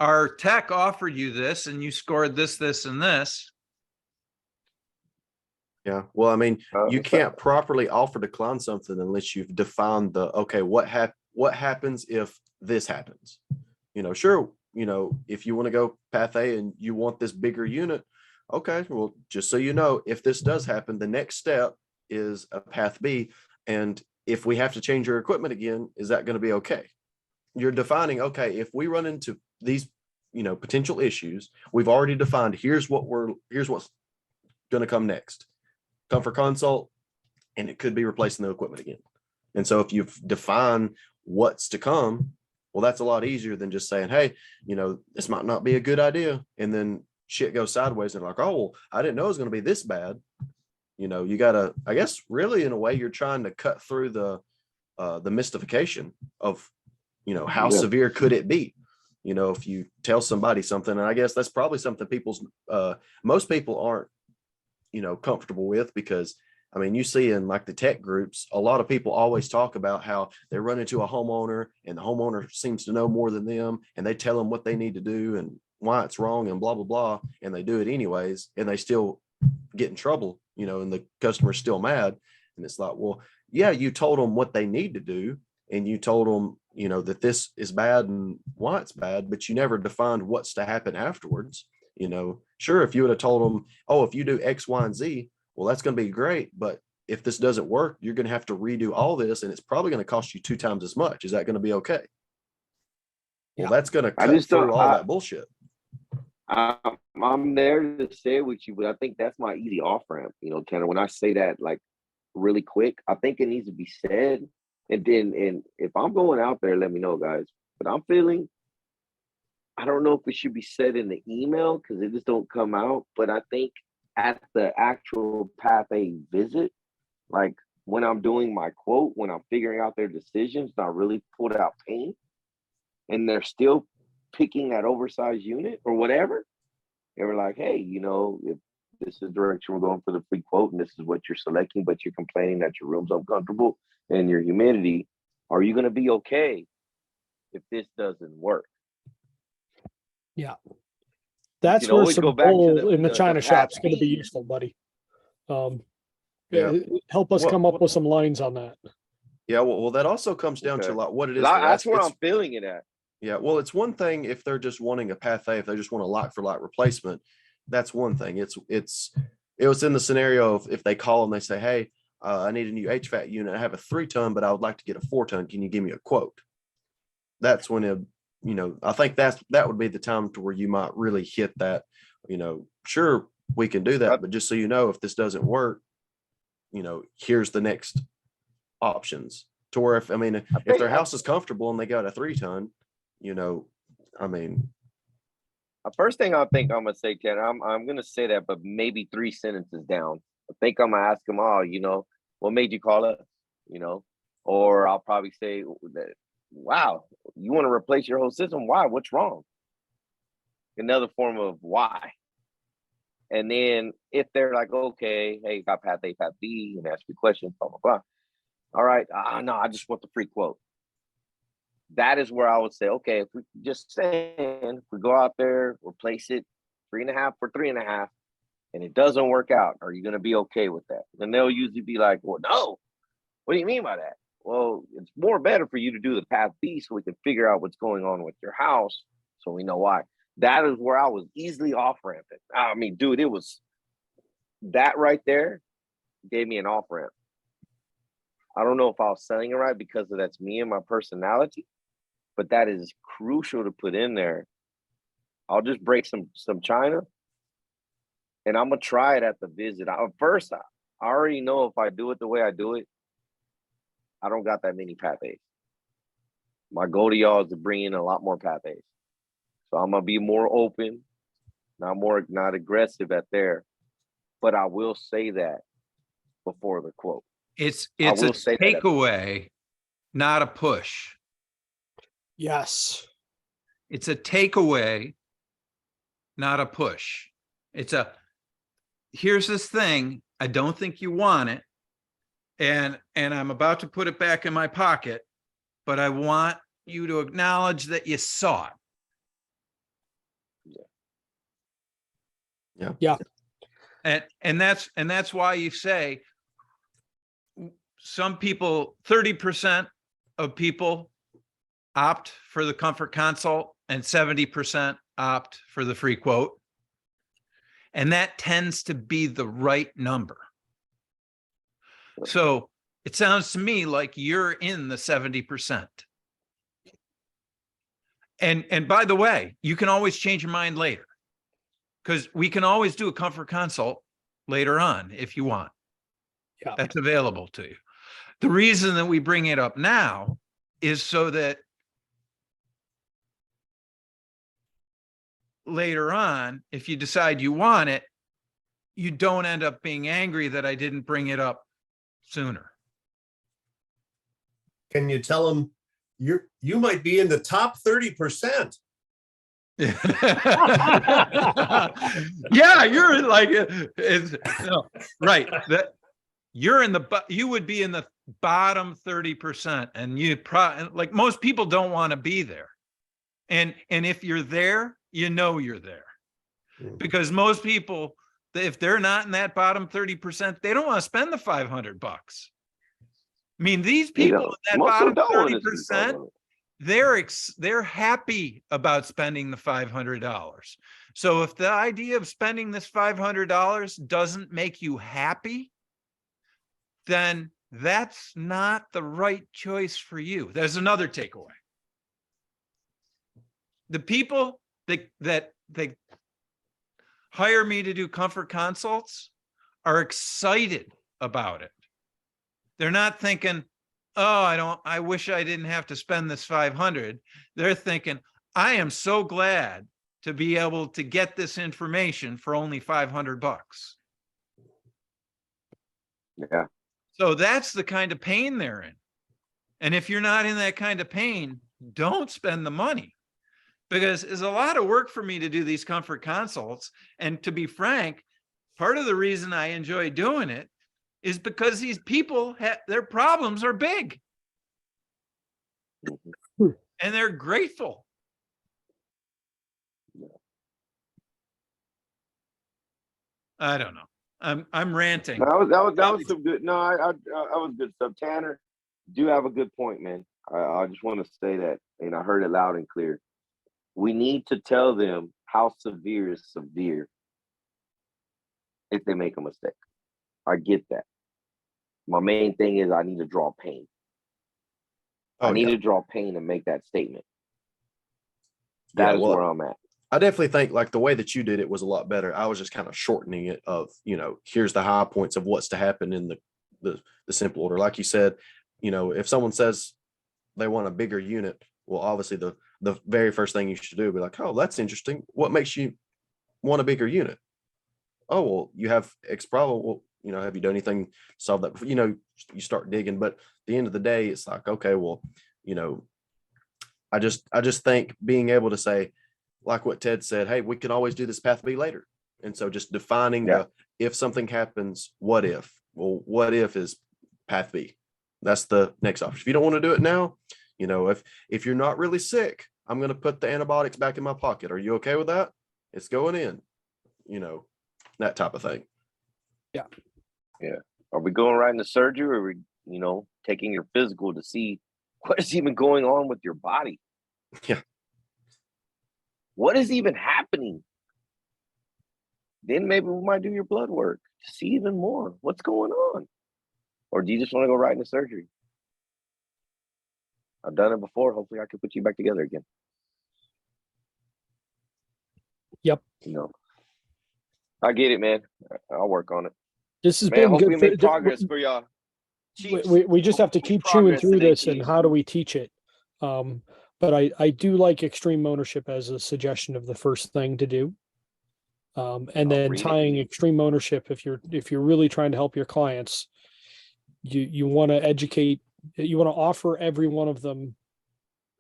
our tech offered you this and you scored this, this, and this.
Yeah. Well, I mean, you
It's
can't properly offer decline something unless you've defined okay, what happens if this happens? You know, sure, you know, if you want to go path A and you want this bigger unit, okay, well, just so you know, if this does happen, the next step is a path B. And if we have to change your equipment again, is that going to be okay? You're defining, okay, if we run into these, you know, potential issues, we've already defined here's what's going to come next. Comfort consult, and it could be replacing the equipment again. And so if you've defined what's to come, well, that's a lot easier than just saying, hey, you know, this might not be a good idea. And then shit goes sideways and like, oh, well, I didn't know it was going to be this bad. You know, you gotta, I guess, really in a way, you're trying to cut through the mystification of, you know, how severe could it be? You know, if you tell somebody something, and I guess that's probably something most people aren't, you know, comfortable with, because I mean, you see in like the tech groups, a lot of people always talk about how they run into a homeowner and the homeowner seems to know more than them, and they tell them what they need to do and why it's wrong and blah, blah, blah. And they do it anyways, and they still get in trouble, you know, and the customer's still mad. And it's like, well, yeah, you told them what they need to do. And you told them, you know, that this is bad and why it's bad, but you never defined what's to happen afterwards. You know, sure, if you would have told them, oh, if you do X, Y, and Z, well, that's going to be great. But if this doesn't work, you're going to have to redo all this, and it's probably going to cost you 2 times as much. Is that going to be okay? Well, that's going to cut through all that bullshit.
I'm there to say it with you, but I think that's my easy off ramp. You know, Tanner, when I say that like really quick, I think it needs to be said. And if I'm going out there, let me know, guys. But I'm feeling, I don't know if it should be said in the email because it just don't come out. But I think at the actual Path A visit, like when I'm doing my quote, when I'm figuring out their decisions, and I really pulled out pain, and they're still picking that oversized unit or whatever, they were like, hey, you know, if this is the direction we're going for the free quote and this is what you're selecting, but you're complaining that your room's uncomfortable and your humidity, are you going to be okay if this doesn't work?
Yeah. That's where some bull in the China shop is going to be useful, buddy. Help us come up with some lines on that.
Yeah, well, that also comes down to like what it is.
That's where I'm feeling it at.
Yeah, well, it's one thing if they're just wanting a path A, if they just want a like for like replacement, that's one thing. It was in the scenario of if they call and they say, hey, I need a new HVAC unit. I have a 3-ton, but I would like to get a 4-ton. Can you give me a quote? That's when it, I think that would be the time to where you might really hit that, sure, we can do that, but just so you know, if this doesn't work, here's the next options. To where if their house is comfortable and they got a 3-ton,
the first thing I think I'm gonna say, Ken, I'm gonna say that, but maybe 3 sentences down. I think I'm gonna ask him, what made you call us? Or I'll probably say that, wow, you want to replace your whole system? Why? What's wrong? Another form of why. And then if they're like, okay, hey, got path A, path B, and ask me questions, blah, blah, blah. All right, no, I just want the free quote. That is where I would say, okay, if we go out there, replace it 3.5 for 3.5, and it doesn't work out, are you going to be okay with that? And they'll usually be like, well, no. What do you mean by that? Well, it's more better for you to do the path B so we can figure out what's going on with your house so we know why. That is where I was easily off ramping. I mean, dude, it was that right there gave me an off ramp. I don't know if I was selling it right because that's me and my personality, but that is crucial to put in there. I'll just break some china, and I'm gonna try it at the visit. First, I already know if I do it the way I do it, I don't got that many path A's. My goal to y'all is to bring in a lot more path A's. So I'm gonna be more open, not aggressive at there, but I will say that before the quote.
It's a takeaway, not a push.
Yes.
It's a takeaway, not a push. Here's this thing. I don't think you want it. And I'm about to put it back in my pocket, but I want you to acknowledge that you saw it.
Yeah.
And that's why you say some people, 30% of people opt for the comfort consult and 70% opt for the free quote. And that tends to be the right number. So it sounds to me like you're in the 70%. And by the way, you can always change your mind later, because we can always do a comfort consult later on if you want.
Yeah.
That's available to you. The reason that we bring it up now is so that later on, if you decide you want it, you don't end up being angry that I didn't bring it up sooner.
Can you tell them you might be in the top 30%?
Yeah, you're like, right. That you would be in the bottom 30%, and you like most people don't want to be there. And if you're there, you're there, because most people, if they're not in that bottom 30%, they don't want to spend the $500. I mean, these people in that bottom 30%, they're happy about spending the $500. So if the idea of spending this $500 doesn't make you happy, then that's not the right choice for you. There's another takeaway. The people that hire me to do comfort consults are excited about it. They're not thinking, oh, I wish I didn't have to spend this 500. They're thinking, I am so glad to be able to get this information for only $500.
Yeah.
So that's the kind of pain they're in. And if you're not in that kind of pain, don't spend the money, because it's a lot of work for me to do these comfort consults. And to be frank, part of the reason I enjoy doing it is because these people, their problems are big. And they're grateful. I don't know. I'm ranting.
That was some good. No, I was good stuff. Tanner, do have a good point, man. I just want to say that, and I heard it loud and clear. We need to tell them how severe is severe if they make a mistake. I get that. My main thing is I need to draw pain. I
Oh,
need
yeah.
to draw pain and make that statement.
Yeah,
That is
well,
where I'm at.
I definitely think like the way that you did it was a lot better. I was just kind of shortening it of, here's the high points of what's to happen in the simple order. Like you said, if someone says they want a bigger unit, well, obviously the very first thing you should do be like, oh, that's interesting. What makes you want a bigger unit? Oh, well, you have X problem. Well, have you done anything to solve that before? You start digging, but at the end of the day, it's like, okay, well, I just think being able to say, like what Ted said, hey, we can always do this path B later. And so just defining if something happens, what if? Well, what if is path B. That's the next option. If you don't want to do it now, if you're not really sick, I'm going to put the antibiotics back in my pocket. Are you okay with that? It's going in, that type of thing.
Yeah. Are we going right into surgery, or are we, taking your physical to see what is even going on with your body?
Yeah.
What is even happening? Then maybe we might do your blood work to see even more what's going on. Or do you just want to go right into surgery? I've done it before. Hopefully I can put you back together again.
Yep.
I get it, man. I'll work on it.
This has
Man, I
been
hope
good.
we make progress for y'all.
We just have to keep chewing through this and how do we teach it? But I do like extreme ownership as a suggestion of the first thing to do. And then tying extreme ownership, if you're really trying to help your clients, you want to educate, you want to offer every one of them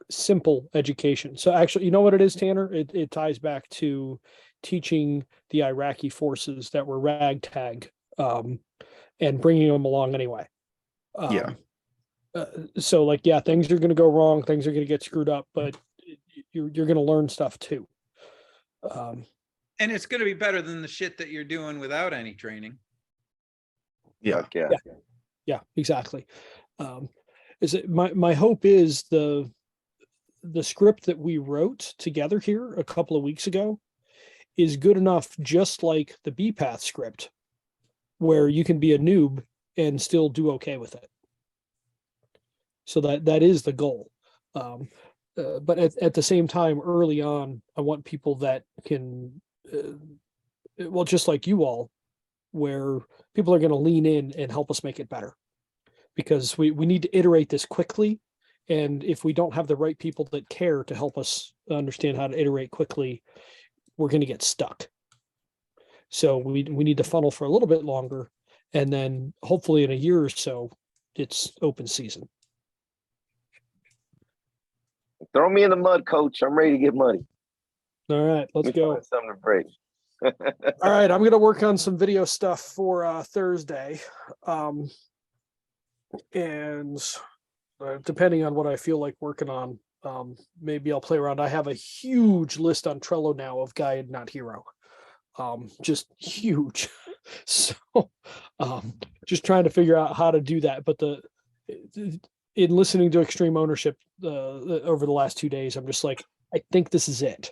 simple education. So actually, you know what it is, Tanner? It ties back to teaching the Iraqi forces that were ragtag, and bringing them along anyway. So like, yeah, things are going to go wrong. Things are going to get screwed up, but you're going to learn stuff too.
And it's going to be better than the shit that you're doing without any training.
Yeah.
Yeah, exactly. My hope is the script that we wrote together here a couple of weeks ago is good enough, just like the BPath script, where you can be a noob and still do okay with it. So that is the goal. But at the same time, early on, I want people that can, well, just like you all, where people are going to lean in and help us make it better, because we need to iterate this quickly. And if we don't have the right people that care to help us understand how to iterate quickly, we're going to get stuck. So we need to funnel for a little bit longer, and then hopefully in a year or so, it's open season.
Throw me in the mud, coach. I'm ready to get money.
All right, let's go.
Something to break.
All right, I'm going to work on some video stuff for Thursday. And depending on what I feel like working on, maybe I'll play around. I have a huge list on Trello now of guide, not hero. Just huge. So just trying to figure out how to do that. But in listening to extreme ownership over the last 2 days, I'm just like, I think this is it.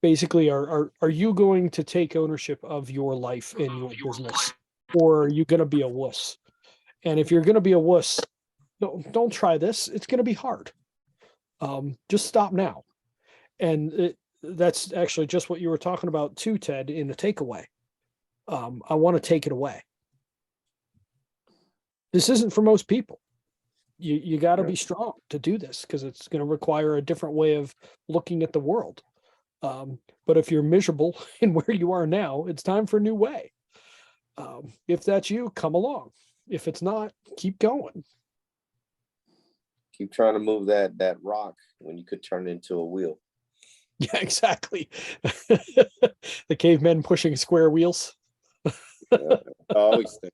Basically, are you going to take ownership of your life and your business, or are you going to be a wuss? And if you're going to be a wuss, don't try this. It's going to be hard. Just stop now. And that's actually just what you were talking about too, Ted, in the takeaway. I want to take it away. This isn't for most people. You got to be strong to do this, because it's going to require a different way of looking at the world. But if you're miserable in where you are now, it's time for a new way. If that's you, come along. If it's not, keep going.
Keep trying to move that rock when you could turn it into a wheel.
Yeah, exactly. The cavemen pushing square wheels.
I always think,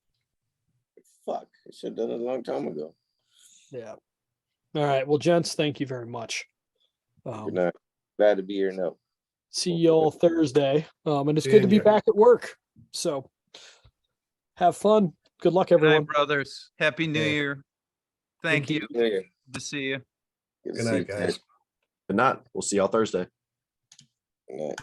fuck, I should have done it a long time ago.
Yeah. All right. Well, gents, thank you very much.
Good night. Glad to be here. No.
See y'all Thursday. And it's good to be
Yeah.
back at work. So have fun. Good luck,
Good
everyone.
night, brothers. Happy New
Yeah.
Year. Thank you.
Yeah.
to see you.
Good to
Good
see
night,
you, Ted.
guys.
Good night. We'll see y'all Thursday.
Good night.